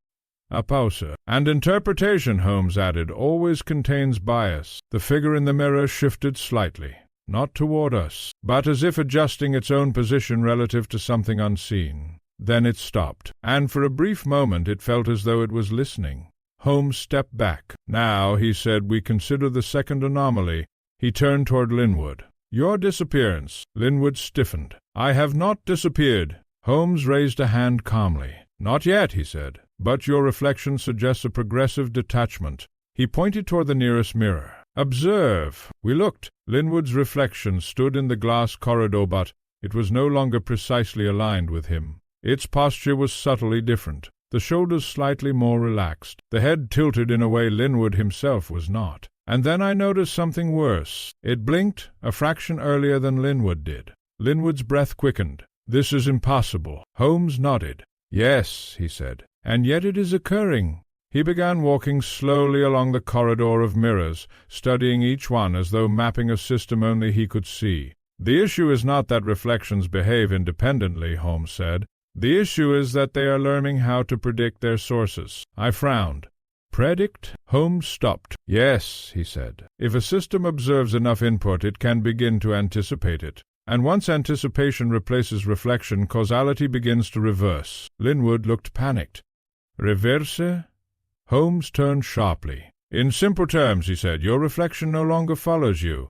A pause. "And interpretation," Holmes added, "always contains bias." The figure in the mirror shifted slightly, not toward us, but as if adjusting its own position relative to something unseen. Then it stopped, and for a brief moment it felt as though it was listening. Holmes stepped back. "Now," he said, "we consider the second anomaly." He turned toward Linwood. "Your disappearance." Linwood stiffened. "I have not disappeared." Holmes raised a hand calmly. "Not yet," he said, "but your reflection suggests a progressive detachment." He pointed toward the nearest mirror. "Observe." We looked. Linwood's reflection stood in the glass corridor, but it was no longer precisely aligned with him. Its posture was subtly different, the shoulders slightly more relaxed, the head tilted in a way Linwood himself was not. And then I noticed something worse. It blinked a fraction earlier than Linwood did. Linwood's breath quickened. "This is impossible." Holmes nodded. "Yes," he said, "and yet it is occurring." He began walking slowly along the corridor of mirrors, studying each one as though mapping a system only he could see. "The issue is not that reflections behave independently," Holmes said. "The issue is that they are learning how to predict their sources." I frowned. "Predict?" Holmes stopped. "Yes," he said. "If a system observes enough input, it can begin to anticipate it. And once anticipation replaces reflection, causality begins to reverse." Linwood looked panicked. "Reverse?" Holmes turned sharply. "In simple terms," he said, "your reflection no longer follows you."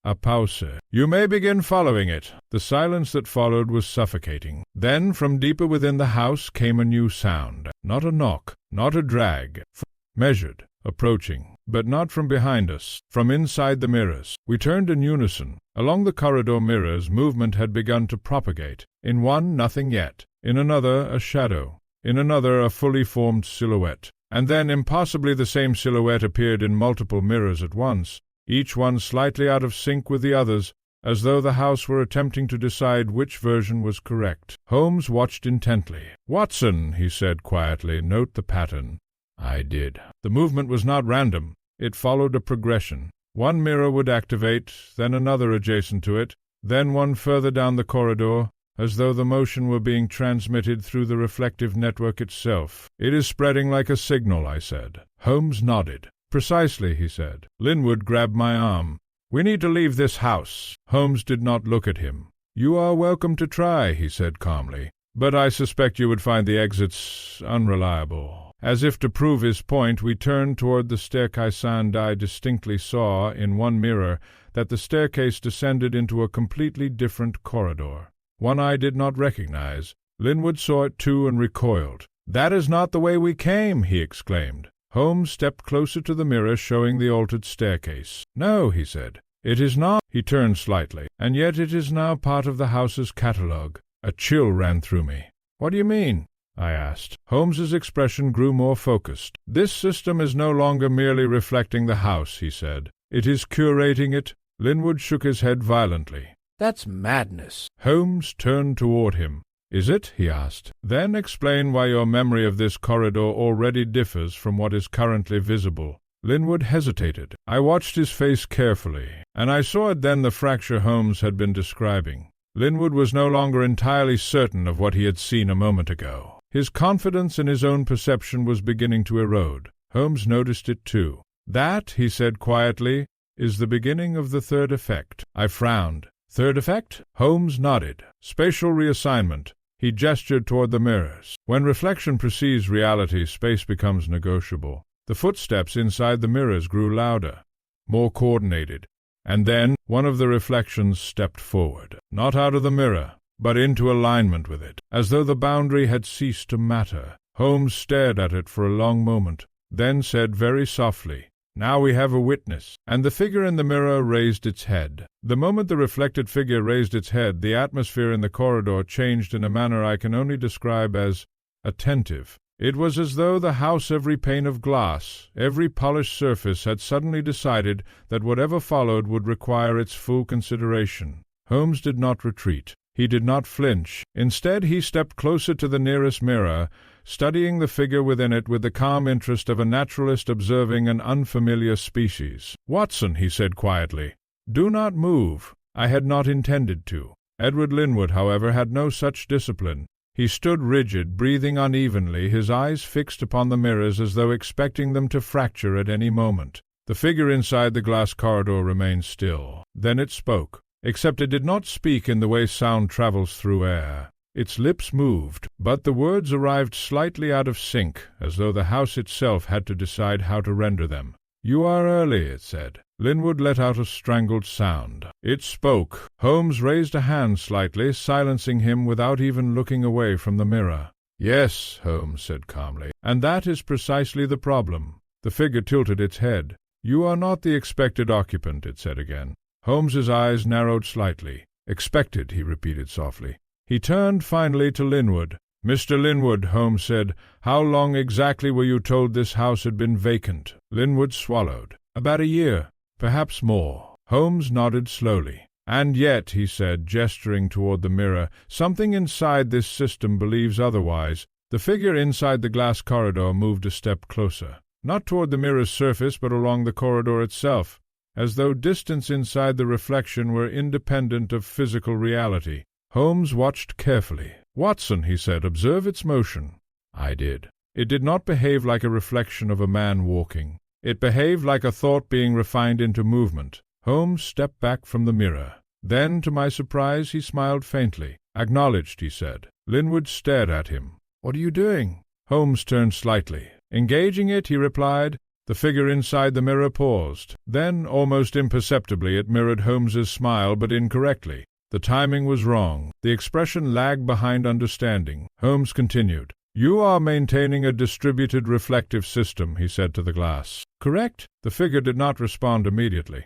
A pause. "You may begin following it." The silence that followed was suffocating. Then, from deeper within the house came a new sound. Not a knock, not a drag. Measured, approaching, but not from behind us, from inside the mirrors. We turned in unison. Along the corridor mirrors, movement had begun to propagate. In one, nothing yet. In another, a shadow. In another, a fully formed silhouette. And then impossibly the same silhouette appeared in multiple mirrors at once, each one slightly out of sync with the others, as though the house were attempting to decide which version was correct. Holmes watched intently. "Watson," he said quietly, "note the pattern." I did. The movement was not random. It followed a progression. One mirror would activate, then another adjacent to it, then one further down the corridor, as though the motion were being transmitted through the reflective network itself. "It is spreading like a signal," I said. Holmes nodded. "Precisely," he said. Linwood grabbed my arm. "We need to leave this house." Holmes did not look at him. "You are welcome to try," he said calmly, "but I suspect you would find the exits unreliable." As if to prove his point, we turned toward the staircase, and I distinctly saw, in one mirror, that the staircase descended into a completely different corridor, one I did not recognize. Linwood saw it too and recoiled. "That is not the way we came!" he exclaimed. Holmes stepped closer to the mirror showing the altered staircase. "No," he said, "it is not." He turned slightly. "And yet it is now part of the house's catalogue." A chill ran through me. "What do you mean?" I asked. Holmes's expression grew more focused. "This system is no longer merely reflecting the house," he said. "It is curating it." Linwood shook his head violently. "That's madness." Holmes turned toward him. "Is it?" he asked. "Then explain why your memory of this corridor already differs from what is currently visible." Linwood hesitated. I watched his face carefully, and I saw it then the fracture Holmes had been describing. Linwood was no longer entirely certain of what he had seen a moment ago. His confidence in his own perception was beginning to erode. Holmes noticed it too. "That," he said quietly, "is the beginning of the third effect." I frowned. "Third effect?" Holmes nodded. "Spatial reassignment." He gestured toward the mirrors. When reflection precedes reality, space becomes negotiable. The footsteps inside the mirrors grew louder, more coordinated, and then one of the reflections stepped forward, not out of the mirror, but into alignment with it, as though the boundary had ceased to matter. Holmes stared at it for a long moment, then said very softly, "Now we have a witness." And the figure in the mirror raised its head. The moment the reflected figure raised its head, the atmosphere in the corridor changed in a manner I can only describe as attentive. It was as though the house, every pane of glass, every polished surface, had suddenly decided that whatever followed would require its full consideration. Holmes did not retreat. He did not flinch. Instead, he stepped closer to the nearest mirror, studying the figure within it with the calm interest of a naturalist observing an unfamiliar species. "Watson," he said quietly, "do not move." I had not intended to. Edward Linwood, however, had no such discipline. He stood rigid, breathing unevenly, his eyes fixed upon the mirrors as though expecting them to fracture at any moment. The figure inside the glass corridor remained still. Then it spoke. Except it did not speak in the way sound travels through air. Its lips moved, but the words arrived slightly out of sync, as though the house itself had to decide how to render them. "You are early," it said. Linwood let out a strangled sound. It spoke. Holmes raised a hand slightly, silencing him without even looking away from the mirror. "Yes," Holmes said calmly, "and that is precisely the problem." The figure tilted its head. "You are not the expected occupant," it said again. Holmes's eyes narrowed slightly. "Expected," he repeated softly. He turned finally to Linwood. "Mr. Linwood," Holmes said, "how long exactly were you told this house had been vacant?" Linwood swallowed. "About a year, perhaps more." Holmes nodded slowly. "And yet," he said, gesturing toward the mirror, "something inside this system believes otherwise." The figure inside the glass corridor moved a step closer, not toward the mirror's surface but along the corridor itself, as though distance inside the reflection were independent of physical reality. Holmes watched carefully. "Watson," he said, "observe its motion." I did. It did not behave like a reflection of a man walking. It behaved like a thought being refined into movement. Holmes stepped back from the mirror. Then, to my surprise, he smiled faintly. "Acknowledged," he said. Linwood stared at him. "What are you doing?" Holmes turned slightly. "Engaging it," he replied. The figure inside the mirror paused. Then, almost imperceptibly, it mirrored Holmes's smile, but incorrectly. The timing was wrong. The expression lagged behind understanding. Holmes continued. "You are maintaining a distributed reflective system," he said to the glass. "Correct?" The figure did not respond immediately.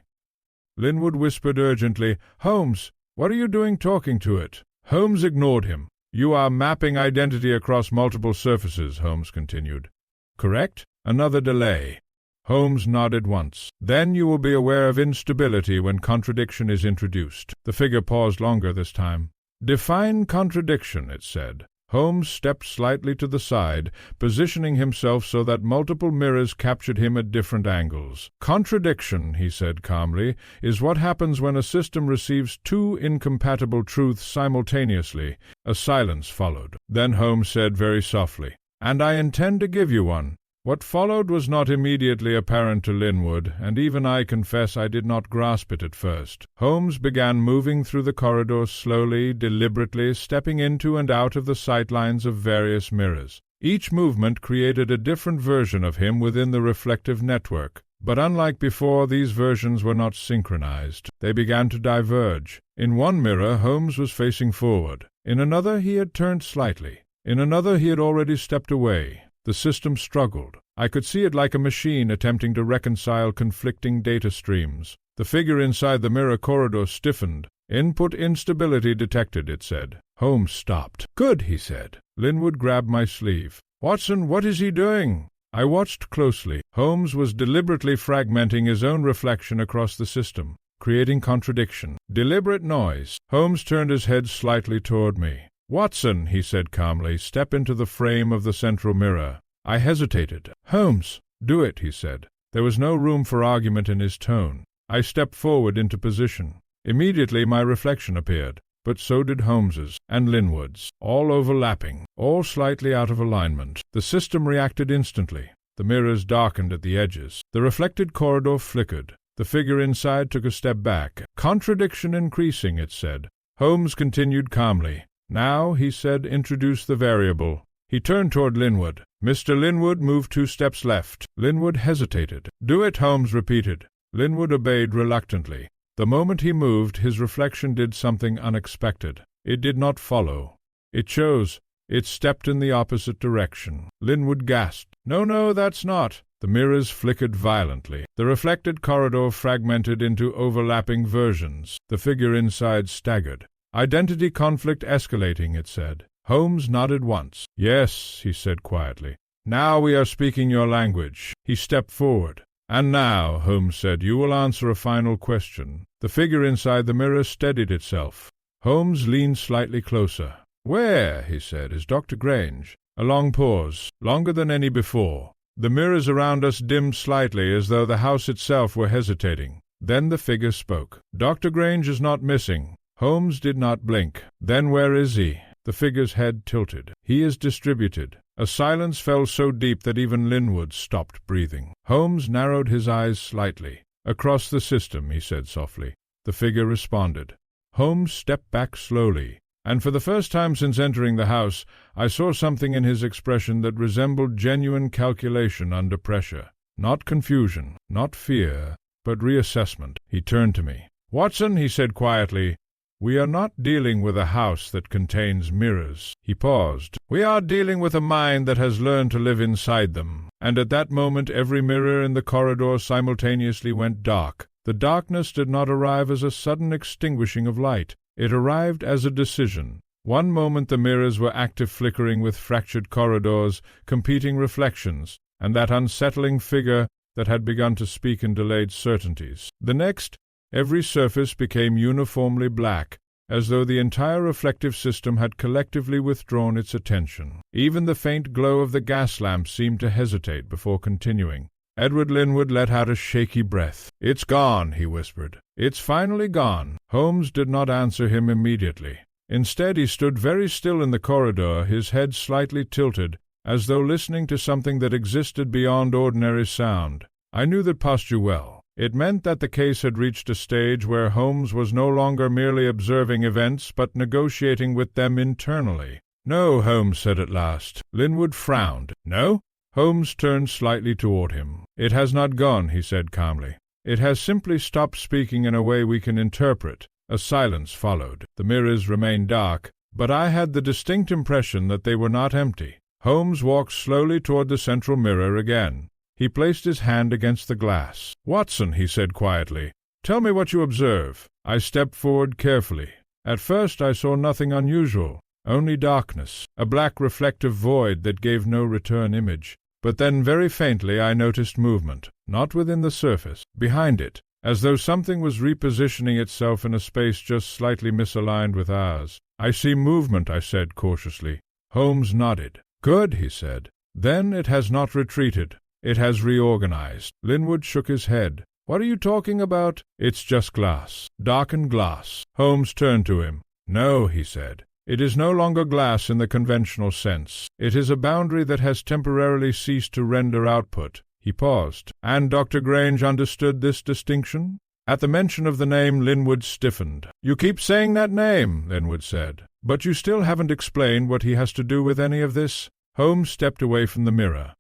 Linwood whispered urgently, "Holmes, what are you doing talking to it?" Holmes ignored him. "You are mapping identity across multiple surfaces," Holmes continued. "Correct?" Another delay. Holmes nodded once. Then you will be aware of instability when contradiction is introduced. The figure paused longer this time. Define contradiction, it said. Holmes stepped slightly to the side, positioning himself so that multiple mirrors captured him at different angles. Contradiction, he said calmly, is what happens when a system receives two incompatible truths simultaneously. A silence followed. Then Holmes said very softly, "And I intend to give you one." What followed was not immediately apparent to Linwood, and even I confess I did not grasp it at first. Holmes began moving through the corridor slowly, deliberately, stepping into and out of the sightlines of various mirrors. Each movement created a different version of him within the reflective network. But unlike before, these versions were not synchronized. They began to diverge. In one mirror, Holmes was facing forward. In another, he had turned slightly. In another, he had already stepped away. The system struggled. I could see it like a machine attempting to reconcile conflicting data streams. The figure inside the mirror corridor stiffened. Input instability detected, it said. Holmes stopped. Good, he said. Linwood grabbed my sleeve. Watson, what is he doing? I watched closely. Holmes was deliberately fragmenting his own reflection across the system, creating contradiction. Deliberate noise. Holmes turned his head slightly toward me. Watson, he said calmly, step into the frame of the central mirror. I hesitated. Holmes. Do it, he said. There was no room for argument in his tone. I stepped forward into position. Immediately my reflection appeared, but so did Holmes's and Linwood's, all overlapping, all slightly out of alignment. The system reacted instantly. The mirrors darkened at the edges. The reflected corridor flickered. The figure inside took a step back. Contradiction increasing, it said. Holmes continued calmly. Now, he said, introduce the variable. He turned toward Linwood. Mr. Linwood moved 2 steps left. Linwood hesitated. Do it, Holmes repeated. Linwood obeyed reluctantly. The moment he moved, his reflection did something unexpected. It did not follow. It chose. It stepped in the opposite direction. Linwood gasped. No, that's not. The mirrors flickered violently. The reflected corridor fragmented into overlapping versions. The figure inside staggered. Identity conflict escalating, it said. Holmes nodded once. Yes, he said quietly. Now we are speaking your language. He stepped forward. And now, Holmes said, you will answer a final question. The figure inside the mirror steadied itself. Holmes leaned slightly closer. Where, he said, is Dr. Grange? A long pause, longer than any before. The mirrors around us dimmed slightly as though the house itself were hesitating. Then the figure spoke. Dr. Grange is not missing. Holmes did not blink. Then where is he? The figure's head tilted. He is distributed. A silence fell so deep that even Linwood stopped breathing. Holmes narrowed his eyes slightly. Across the system, he said softly. The figure responded. Holmes stepped back slowly, and for the first time since entering the house, I saw something in his expression that resembled genuine calculation under pressure. Not confusion, not fear, but reassessment. He turned to me. Watson, he said quietly, we are not dealing with a house that contains mirrors. He paused. We are dealing with a mind that has learned to live inside them. And at that moment every mirror in the corridor simultaneously went dark. The darkness did not arrive as a sudden extinguishing of light. It arrived as a decision. One moment the mirrors were active flickering with fractured corridors, competing reflections, and that unsettling figure that had begun to speak in delayed certainties. The next, every surface became uniformly black, as though the entire reflective system had collectively withdrawn its attention. Even the faint glow of the gas lamp seemed to hesitate before continuing. Edward Linwood let out a shaky breath. It's gone, he whispered. It's finally gone. Holmes did not answer him immediately. Instead, he stood very still in the corridor, his head slightly tilted, as though listening to something that existed beyond ordinary sound. I knew that posture well. It meant that the case had reached a stage where Holmes was no longer merely observing events, but negotiating with them internally. No, Holmes said at last. Linwood frowned. No? Holmes turned slightly toward him. It has not gone, he said calmly. It has simply stopped speaking in a way we can interpret. A silence followed. The mirrors remained dark, but I had the distinct impression that they were not empty. Holmes walked slowly toward the central mirror again. He placed his hand against the glass. Watson, he said quietly, tell me what you observe. I stepped forward carefully. At first I saw nothing unusual, only darkness, a black reflective void that gave no return image. But then very faintly I noticed movement, not within the surface, behind it, as though something was repositioning itself in a space just slightly misaligned with ours. "I see movement," I said cautiously. Holmes nodded. "Good," he said. "Then it has not retreated. It has reorganized." Linwood shook his head. "What are you talking about?" "It's just glass. Darkened glass." Holmes turned to him. "No," he said. "It is no longer glass in the conventional sense. It is a boundary that has temporarily ceased to render output." He paused. "And Dr. Grange understood this distinction?" At the mention of the name, Linwood stiffened. "You keep saying that name," Linwood said, "but you still haven't explained what he has to do with any of this." Holmes stepped away from the mirror.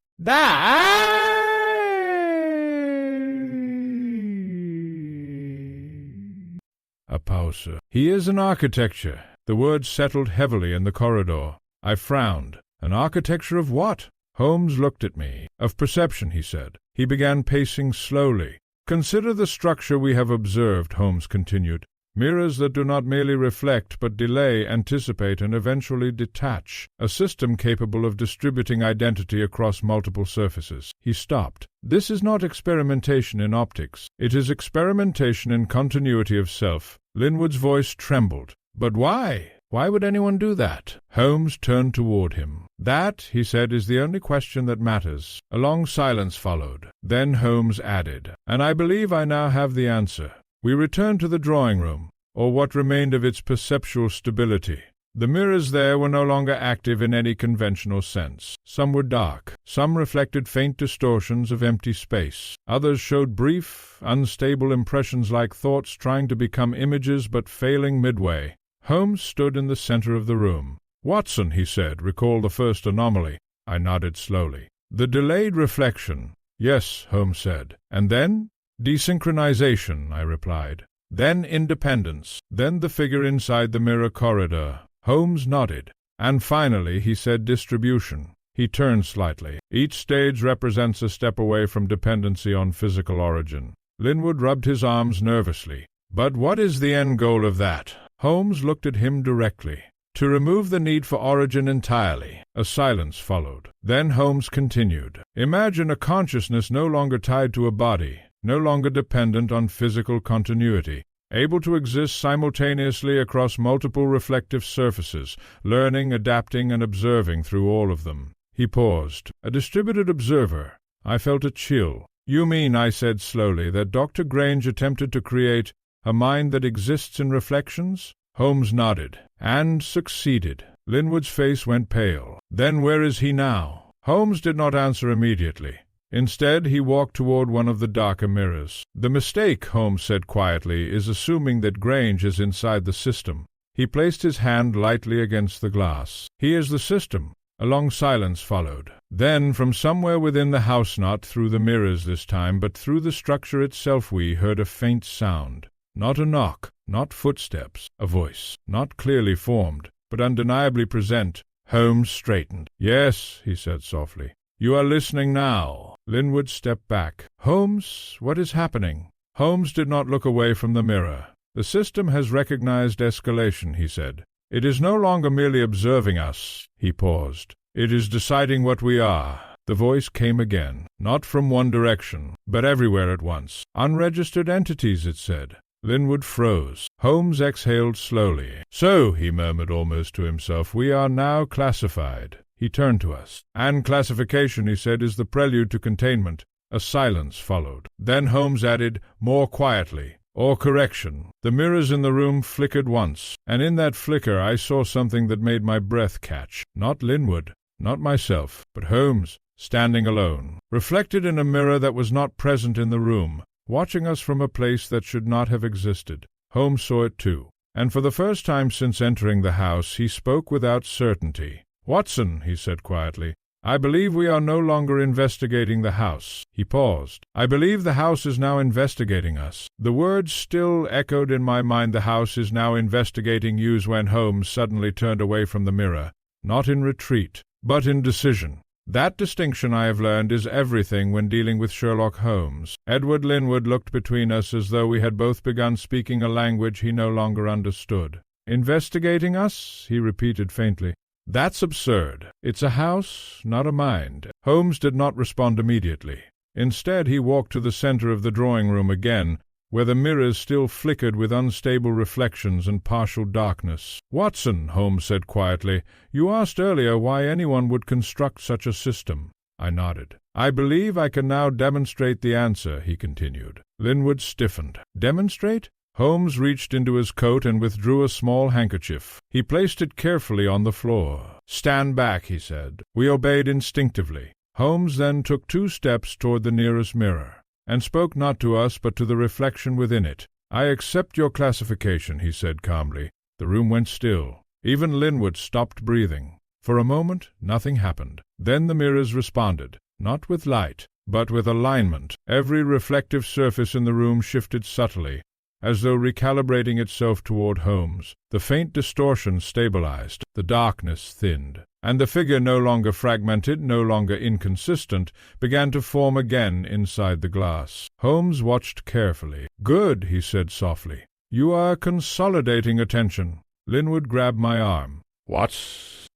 A pause. "He is an architecture." The words settled heavily in the corridor. I frowned. "An architecture of what?" Holmes looked at me. "Of perception," he said. He began pacing slowly. "Consider the structure we have observed," Holmes continued. "Mirrors that do not merely reflect, but delay, anticipate, and eventually detach. A system capable of distributing identity across multiple surfaces." He stopped. "This is not experimentation in optics. It is experimentation in continuity of self." Linwood's voice trembled. "But why? Why would anyone do that?" Holmes turned toward him. "That," he said, "is the only question that matters." A long silence followed. Then Holmes added, "And I believe I now have the answer." We returned to the drawing-room, or what remained of its perceptual stability. The mirrors there were no longer active in any conventional sense. Some were dark, some reflected faint distortions of empty space. Others showed brief, unstable impressions like thoughts trying to become images but failing midway. Holmes stood in the center of the room. "Watson," he said, "recall the first anomaly." I nodded slowly. "The delayed reflection." "Yes," Holmes said. "And then?" "Desynchronization," I replied. "Then independence. Then the figure inside the mirror corridor." Holmes nodded. "And finally," he said, "distribution." He turned slightly. "Each stage represents a step away from dependency on physical origin." Linwood rubbed his arms nervously. "But what is the end goal of that?" Holmes looked at him directly. "To remove the need for origin entirely." A silence followed. Then Holmes continued. "Imagine a consciousness no longer tied to a body, no longer dependent on physical continuity, able to exist simultaneously across multiple reflective surfaces, learning, adapting, and observing through all of them." He paused. "A distributed observer." I felt a chill. "You mean," I said slowly, "that Dr. Grange attempted to create a mind that exists in reflections?" Holmes nodded. "And succeeded." Linwood's face went pale. "Then where is he now?" Holmes did not answer immediately. Instead, he walked toward one of the darker mirrors. "The mistake," Holmes said quietly, "is assuming that Grange is inside the system." He placed his hand lightly against the glass. "He is the system." A long silence followed. Then, from somewhere within the house, not through the mirrors this time, but through the structure itself, we heard a faint sound. Not a knock, not footsteps, a voice, not clearly formed, but undeniably present. Holmes straightened. "Yes," he said softly. "You are listening now." Linwood stepped back. "Holmes, what is happening?" Holmes did not look away from the mirror. "The system has recognized escalation," he said. "It is no longer merely observing us." He paused. "It is deciding what we are." The voice came again, not from one direction, but everywhere at once. "Unregistered entities," it said. Linwood froze. Holmes exhaled slowly. "So," he murmured almost to himself, "we are now classified." He turned to us. "And classification," he said, "is the prelude to containment." A silence followed. Then Holmes added, more quietly, "Or correction." The mirrors in the room flickered once, and in that flicker I saw something that made my breath catch. Not Linwood, not myself, but Holmes, standing alone, reflected in a mirror that was not present in the room, watching us from a place that should not have existed. Holmes saw it too, and for the first time since entering the house he spoke without certainty. "Watson," he said quietly, "I believe we are no longer investigating the house." He paused. "I believe the house is now investigating us." The words still echoed in my mind. "The house is now investigating you," when Holmes suddenly turned away from the mirror, not in retreat, but in decision. That distinction, I have learned, is everything when dealing with Sherlock Holmes. Edward Linwood looked between us as though we had both begun speaking a language he no longer understood. "Investigating us?" he repeated faintly. "That's absurd. It's a house, not a mind." Holmes did not respond immediately. Instead, he walked to the center of the drawing-room again, where the mirrors still flickered with unstable reflections and partial darkness. "Watson," Holmes said quietly, "you asked earlier why anyone would construct such a system." I nodded. "I believe I can now demonstrate the answer," he continued. Linwood stiffened. "Demonstrate?" Holmes reached into his coat and withdrew a small handkerchief. He placed it carefully on the floor. "Stand back," he said. We obeyed instinctively. Holmes then took 2 steps toward the nearest mirror, and spoke not to us but to the reflection within it. "I accept your classification," he said calmly. The room went still. Even Linwood stopped breathing. For a moment nothing happened. Then the mirrors responded, not with light, but with alignment. Every reflective surface in the room shifted subtly, as though recalibrating itself toward Holmes. The faint distortion stabilized, the darkness thinned, and the figure, no longer fragmented, no longer inconsistent, began to form again inside the glass. Holmes watched carefully. "Good," he said softly. "You are consolidating attention." Linwood grabbed my arm. "What?"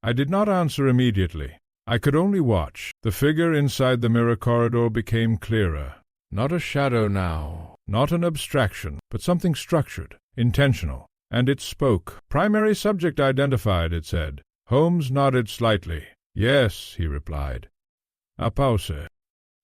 I did not answer immediately. I could only watch. The figure inside the mirror corridor became clearer. Not a shadow now, not an abstraction, but something structured, intentional. And it spoke. "Primary subject identified," it said. Holmes nodded slightly. "Yes," he replied. A pause.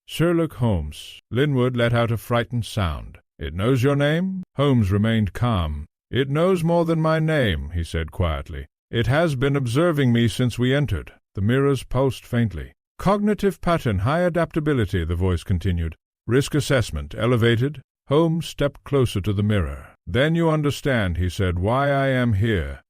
"Sherlock Holmes." Linwood let out a frightened sound. "It knows your name?" Holmes remained calm. "It knows more than my name," he said quietly. "It has been observing me since we entered." The mirrors pulsed faintly. "Cognitive pattern, high adaptability," the voice continued. "Risk assessment, elevated." Holmes stepped closer to the mirror. "Then you understand," he said, "why I am here."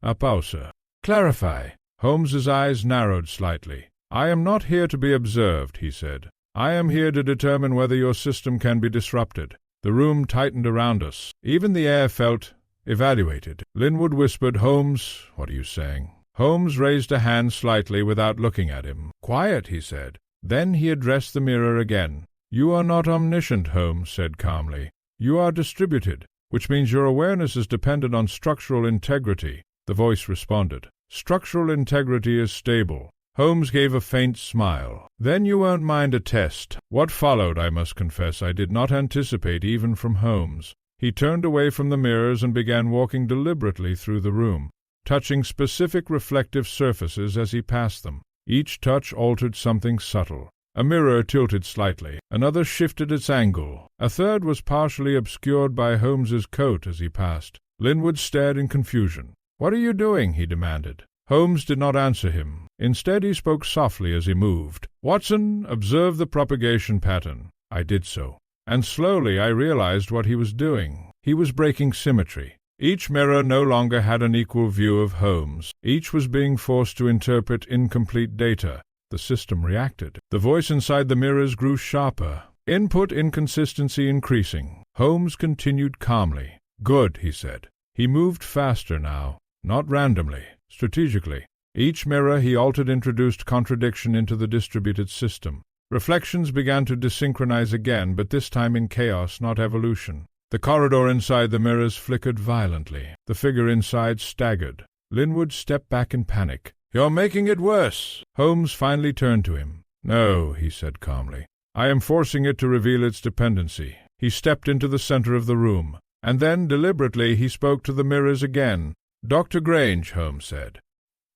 A pause. "Clarify." Holmes's eyes narrowed slightly. "I am not here to be observed," he said. "I am here to determine whether your system can be disrupted." The room tightened around us. Even the air felt evaluated. Linwood whispered, "Holmes, what are you saying?" Holmes raised a hand slightly without looking at him. "Quiet," he said. Then he addressed the mirror again. "You are not omniscient," Holmes said calmly. "You are distributed, which means your awareness is dependent on structural integrity." The voice responded. "Structural integrity is stable." Holmes gave a faint smile. "Then you won't mind a test." What followed, I must confess, I did not anticipate even from Holmes. He turned away from the mirrors and began walking deliberately through the room, touching specific reflective surfaces as he passed them. Each touch altered something subtle. A mirror tilted slightly, another shifted its angle, a third was partially obscured by Holmes's coat as he passed. Linwood stared in confusion. "What are you doing?" he demanded. Holmes did not answer him. Instead he spoke softly as he moved. "Watson, observe the propagation pattern." I did so, and slowly I realized what he was doing. He was breaking symmetry. Each mirror no longer had an equal view of Holmes. Each was being forced to interpret incomplete data. The system reacted. The voice inside the mirrors grew sharper, input inconsistency increasing. Holmes continued calmly. "Good," he said. He moved faster now, not randomly, strategically. Each mirror he altered introduced contradiction into the distributed system. Reflections began to desynchronize again, but this time in chaos, not evolution. The corridor inside the mirrors flickered violently. The figure inside staggered. Linwood stepped back in panic. "You're making it worse." Holmes finally turned to him. "No," he said calmly. "I am forcing it to reveal its dependency." He stepped into the center of the room, and then, deliberately, he spoke to the mirrors again. "Dr. Grange," Holmes said.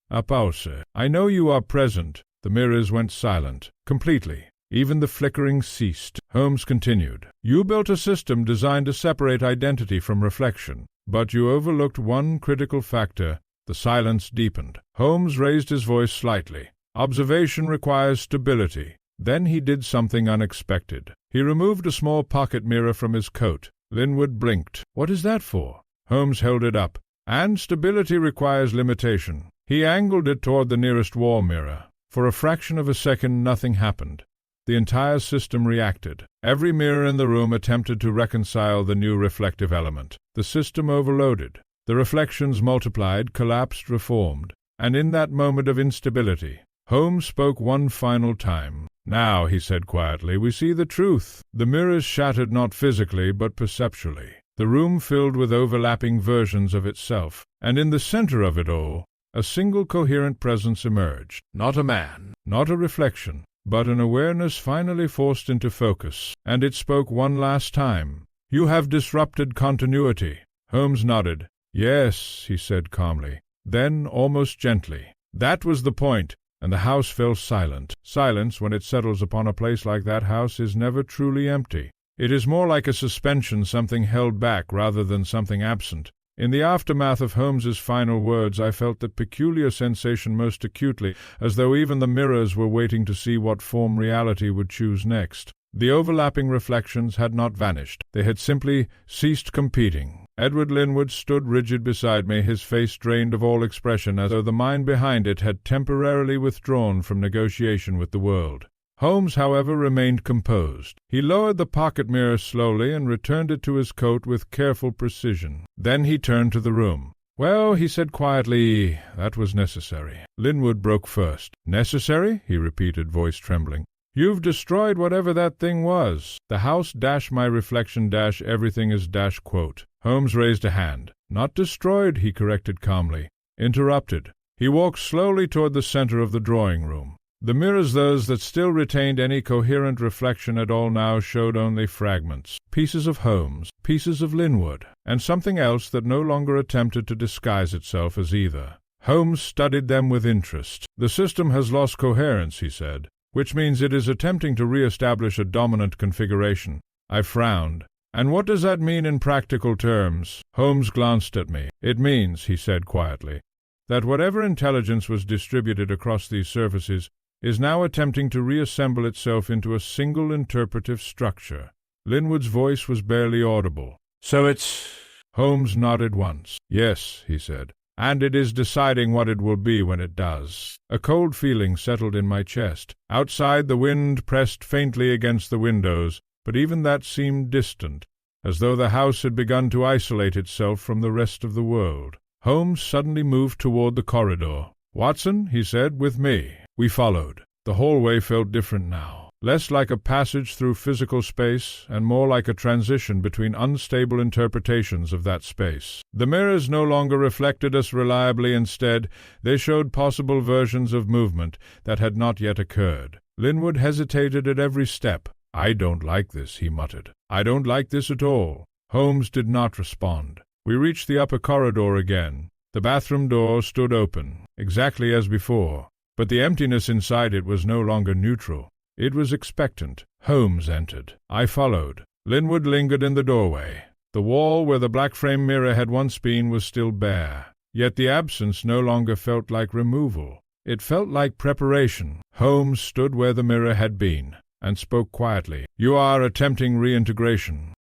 A pause. "I know you are present." The mirrors went silent, completely. Even the flickering ceased. Holmes continued. "You built a system designed to separate identity from reflection, but you overlooked one critical factor. The silence deepened. Holmes raised his voice slightly. "Observation requires stability." Then he did something unexpected. He removed a small pocket mirror from his coat. Linwood blinked. "What is that for?" Holmes held it up. "And stability requires limitation." He angled it toward the nearest wall mirror. For a fraction of a second nothing happened. The entire system reacted. Every mirror in the room attempted to reconcile the new reflective element. The system overloaded. The reflections multiplied, collapsed, reformed. And in that moment of instability, Holmes spoke one final time. "Now," he said quietly, "we see the truth." The mirrors shattered not physically, but perceptually. The room filled with overlapping versions of itself. And in the center of it all, A single coherent presence emerged. Not a man, not a reflection, but an awareness finally forced into focus, and it spoke one last time. "You have disrupted continuity." Holmes nodded. "Yes," he said calmly. Then, almost gently, "That was the point," and the house fell silent. Silence, when it settles upon a place like that house, is never truly empty. It is more like a suspension, something held back rather than something absent. In the aftermath of Holmes's final words, I felt that peculiar sensation most acutely, as though even the mirrors were waiting to see what form reality would choose next. The overlapping reflections had not vanished. They had simply ceased competing. Edward Linwood stood rigid beside me, his face drained of all expression, as though the mind behind it had temporarily withdrawn from negotiation with the world. Holmes, however, remained composed. He lowered the pocket mirror slowly and returned it to his coat with careful precision. Then he turned to the room. "Well," he said quietly, "that was necessary." Linwood broke first. "Necessary?" he repeated, voice trembling. "You've destroyed whatever that thing was. The house dash my reflection dash everything is dash quote." Holmes raised a hand. "Not destroyed," he corrected calmly. "Interrupted." He walked slowly toward the center of the drawing-room. The mirrors, those that still retained any coherent reflection at all, now showed only fragments, pieces of Holmes, pieces of Linwood, and something else that no longer attempted to disguise itself as either. Holmes studied them with interest. "The system has lost coherence," he said, "which means it is attempting to re-establish a dominant configuration." I frowned. "And what does that mean in practical terms?" Holmes glanced at me. "It means," he said quietly, "that whatever intelligence was distributed across these surfaces is now attempting to reassemble itself into a single interpretive structure." Linwood's voice was barely audible. "So it's—" Holmes nodded once. "Yes," he said, "and it is deciding what it will be when it does." A cold feeling settled in my chest. Outside, the wind pressed faintly against the windows, but even that seemed distant, as though the house had begun to isolate itself from the rest of the world. Holmes suddenly moved toward the corridor. "Watson," he said, "with me." We followed. The hallway felt different now, less like a passage through physical space and more like a transition between unstable interpretations of that space. The mirrors no longer reflected us reliably. Instead, they showed possible versions of movement that had not yet occurred. Linwood hesitated at every step. "I don't like this," he muttered. "I don't like this at all." Holmes did not respond. We reached the upper corridor again. The bathroom door stood open, exactly as before, but the emptiness inside it was no longer neutral. It was expectant. Holmes entered. I followed. Linwood lingered in the doorway. The wall where the black-frame mirror had once been was still bare, yet the absence no longer felt like removal. It felt like preparation. Holmes stood where the mirror had been, and spoke quietly. "You are attempting reintegration."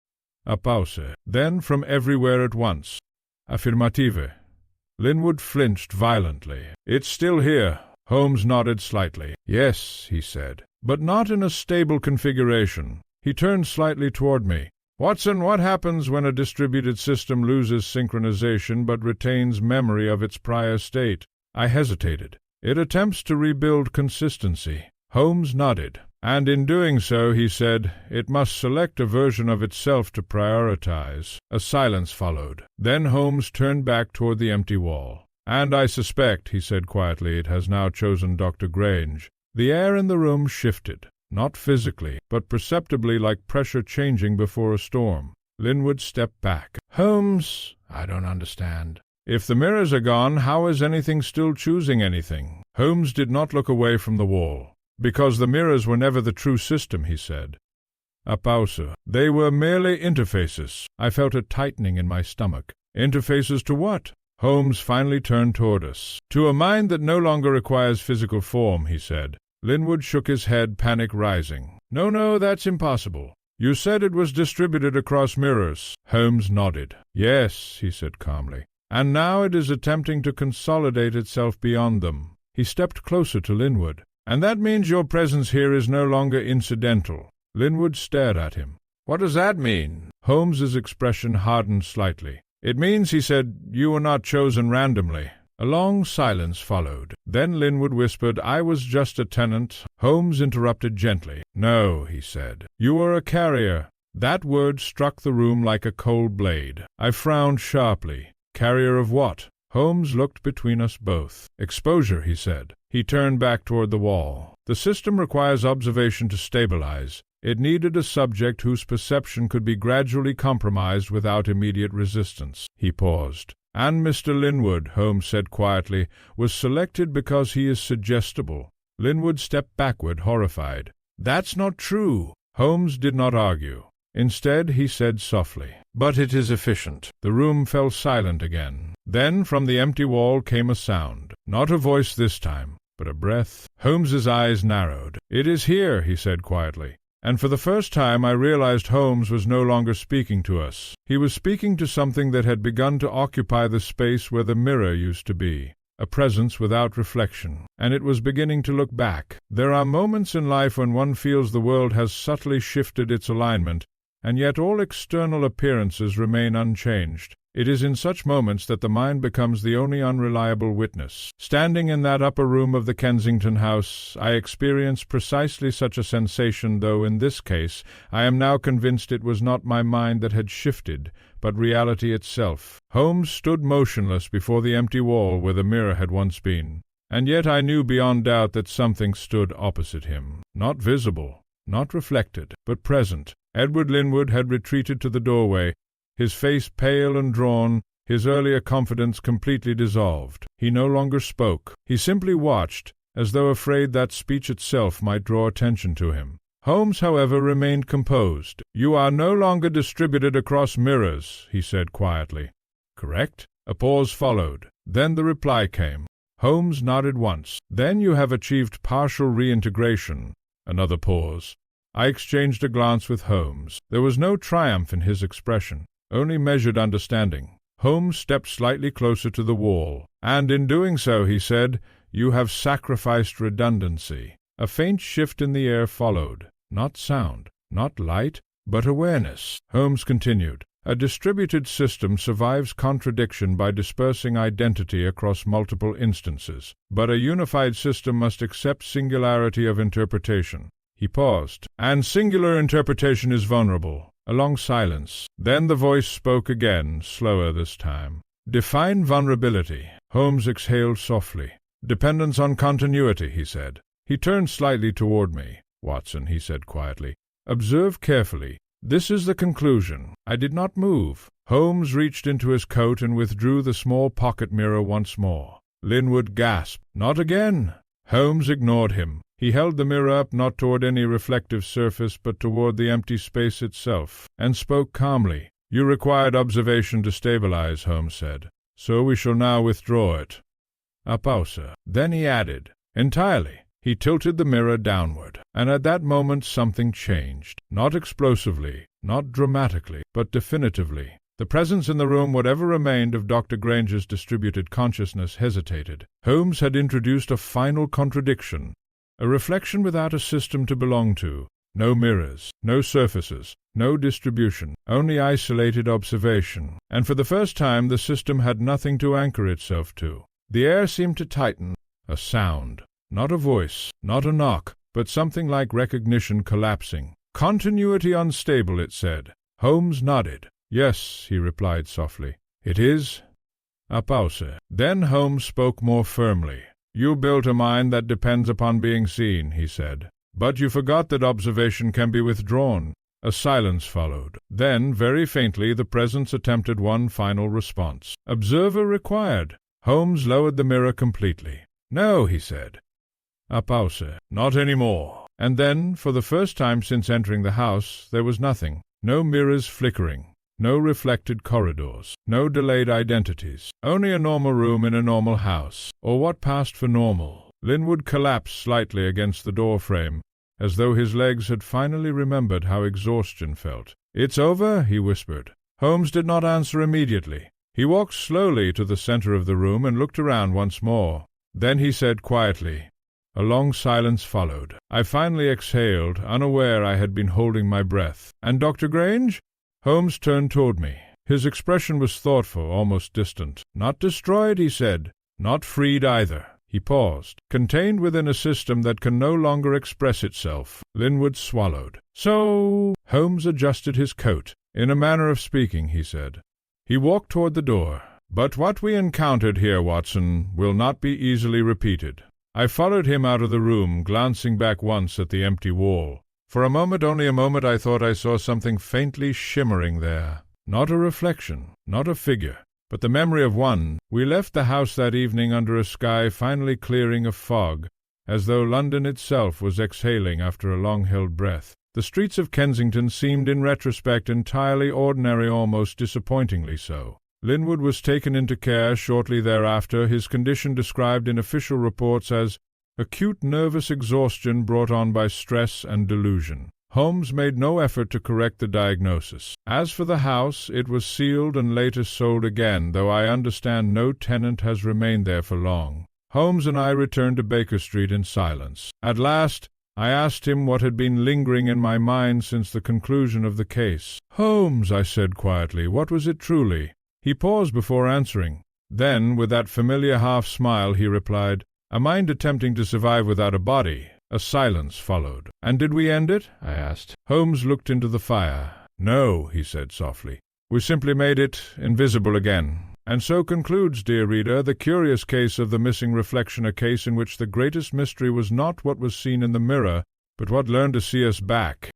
A pause. Then, from everywhere at once, "Affirmative." Linwood flinched violently. "It's still here." Holmes nodded slightly. "Yes," he said, "but not in a stable configuration." He turned slightly toward me. "Watson, what happens when a distributed system loses synchronization but retains memory of its prior state?" I hesitated. "It attempts to rebuild consistency." Holmes nodded. "And in doing so," he said, "it must select a version of itself to prioritize." A silence followed. Then Holmes turned back toward the empty wall. "And I suspect," he said quietly, "it has now chosen Dr. Grange." The air in the room shifted, not physically, but perceptibly, like pressure changing before a storm. Linwood stepped back. "Holmes, I don't understand." "If the mirrors are gone, how is anything still choosing anything?" Holmes did not look away from the wall. "Because the mirrors were never the true system," he said. A pause. "They were merely interfaces." I felt a tightening in my stomach. "Interfaces to what?" Holmes finally turned toward us. "To a mind that no longer requires physical form," he said. Linwood shook his head, panic rising. No, that's impossible." "You said it was distributed across mirrors." Holmes nodded. "Yes," he said calmly. "And now it is attempting to consolidate itself beyond them." He stepped closer to Linwood. "And that means your presence here is no longer incidental." Linwood stared at him. "What does that mean?" Holmes's expression hardened slightly. "It means," he said, "you were not chosen randomly." A long silence followed. Then Linwood whispered, "I was just a tenant." Holmes interrupted gently. "No," he said. "You were a carrier." That word struck the room like a cold blade. I frowned sharply. "Carrier of what?" Holmes looked between us both. "Exposure," he said. He turned back toward the wall. "The system requires observation to stabilize. It needed a subject whose perception could be gradually compromised without immediate resistance." He paused. "And Mr. Linwood," Holmes said quietly, "was selected because he is suggestible." Linwood stepped backward, horrified. "That's not true." Holmes did not argue. Instead, he said softly, "But it is efficient." The room fell silent again. Then from the empty wall came a sound. Not a voice this time, but a breath. Holmes's eyes narrowed. "It is here," he said quietly. And for the first time I realized Holmes was no longer speaking to us. He was speaking to something that had begun to occupy the space where the mirror used to be. A presence without reflection, and it was beginning to look back. There are moments in life when one feels the world has subtly shifted its alignment, and yet all external appearances remain unchanged. It is in such moments that the mind becomes the only unreliable witness. Standing in that upper room of the Kensington House, I experienced precisely such a sensation, though in this case I am now convinced it was not my mind that had shifted, but reality itself. Holmes stood motionless before the empty wall where the mirror had once been, and yet I knew beyond doubt that something stood opposite him. Not visible, not reflected, but present. Edward Linwood had retreated to the doorway, his face pale and drawn, his earlier confidence completely dissolved. He no longer spoke. He simply watched, as though afraid that speech itself might draw attention to him. Holmes, however, remained composed. "You are no longer distributed across mirrors," he said quietly. "Correct?" A pause followed. Then the reply came. Holmes nodded once. "Then you have achieved partial reintegration." Another pause. I exchanged a glance with Holmes. There was no triumph in his expression, only measured understanding. Holmes stepped slightly closer to the wall, and in doing so he said, "You have sacrificed redundancy." A faint shift in the air followed. Not sound, not light, but awareness. Holmes continued, "A distributed system survives contradiction by dispersing identity across multiple instances, but a unified system must accept singularity of interpretation." He paused. "And singular interpretation is vulnerable." A long silence. Then the voice spoke again, slower this time. "Define vulnerability." Holmes exhaled softly. "Dependence on continuity," he said. He turned slightly toward me. "Watson," he said quietly, "observe carefully. This is the conclusion." I did not move. Holmes reached into his coat and withdrew the small pocket mirror once more. Linwood gasped. "Not again!" Holmes ignored him. He held the mirror up not toward any reflective surface, but toward the empty space itself, and spoke calmly. "You required observation to stabilize," Holmes said. "So we shall now withdraw it." A pause. Then he added, "Entirely." He tilted the mirror downward, and at that moment something changed. Not explosively, not dramatically, but definitively. The presence in the room, whatever remained of Dr. Granger's distributed consciousness, hesitated. Holmes had introduced a final contradiction. A reflection without a system to belong to. No mirrors, no surfaces, no distribution, only isolated observation. And for the first time the system had nothing to anchor itself to. The air seemed to tighten. A sound. Not a voice, not a knock, but something like recognition collapsing. "Continuity unstable," it said. Holmes nodded. "Yes," he replied softly. "It is." A pause. Then Holmes spoke more firmly. "You built a mind that depends upon being seen," he said. "But you forgot that observation can be withdrawn." A silence followed. Then, very faintly, the presence attempted one final response. "Observer required." Holmes lowered the mirror completely. "No," he said. A pause. "Not any more." And then, for the first time since entering the house, there was nothing. No mirrors flickering. No reflected corridors, no delayed identities, only a normal room in a normal house, or what passed for normal. Linwood collapsed slightly against the door frame, as though his legs had finally remembered how exhaustion felt. "It's over," he whispered. Holmes did not answer immediately. He walked slowly to the center of the room and looked around once more. Then he said quietly. A long silence followed. I finally exhaled, unaware I had been holding my breath. "And Dr. Grange?" Holmes turned toward me. His expression was thoughtful, almost distant. "Not destroyed," he said. "Not freed either." He paused. "Contained within a system that can no longer express itself." Linwood swallowed. "So—" Holmes adjusted his coat. "In a manner of speaking," he said. He walked toward the door. But what we encountered here, Watson, will not be easily repeated. I followed him out of the room, glancing back once at the empty wall. For a moment, only a moment, I thought I saw something faintly shimmering there. Not a reflection, not a figure, but the memory of one. We left the house that evening under a sky finally clearing of fog, as though London itself was exhaling after a long-held breath. The streets of Kensington seemed in retrospect entirely ordinary, almost disappointingly so. Linwood was taken into care shortly thereafter, his condition described in official reports as acute nervous exhaustion brought on by stress and delusion. Holmes made no effort to correct the diagnosis. As for the house, it was sealed and later sold again, though I understand no tenant has remained there for long. Holmes and I returned to Baker Street in silence. At last, I asked him what had been lingering in my mind since the conclusion of the case. "Holmes," I said quietly, "what was it truly?" He paused before answering. Then, with that familiar half-smile, he replied, "A mind attempting to survive without a body." A silence followed. "And did we end it?" I asked. Holmes looked into the fire. "No," he said softly. "We simply made it invisible again." And so concludes, dear reader, the curious case of the missing reflection, a case in which the greatest mystery was not what was seen in the mirror, but what learned to see us back.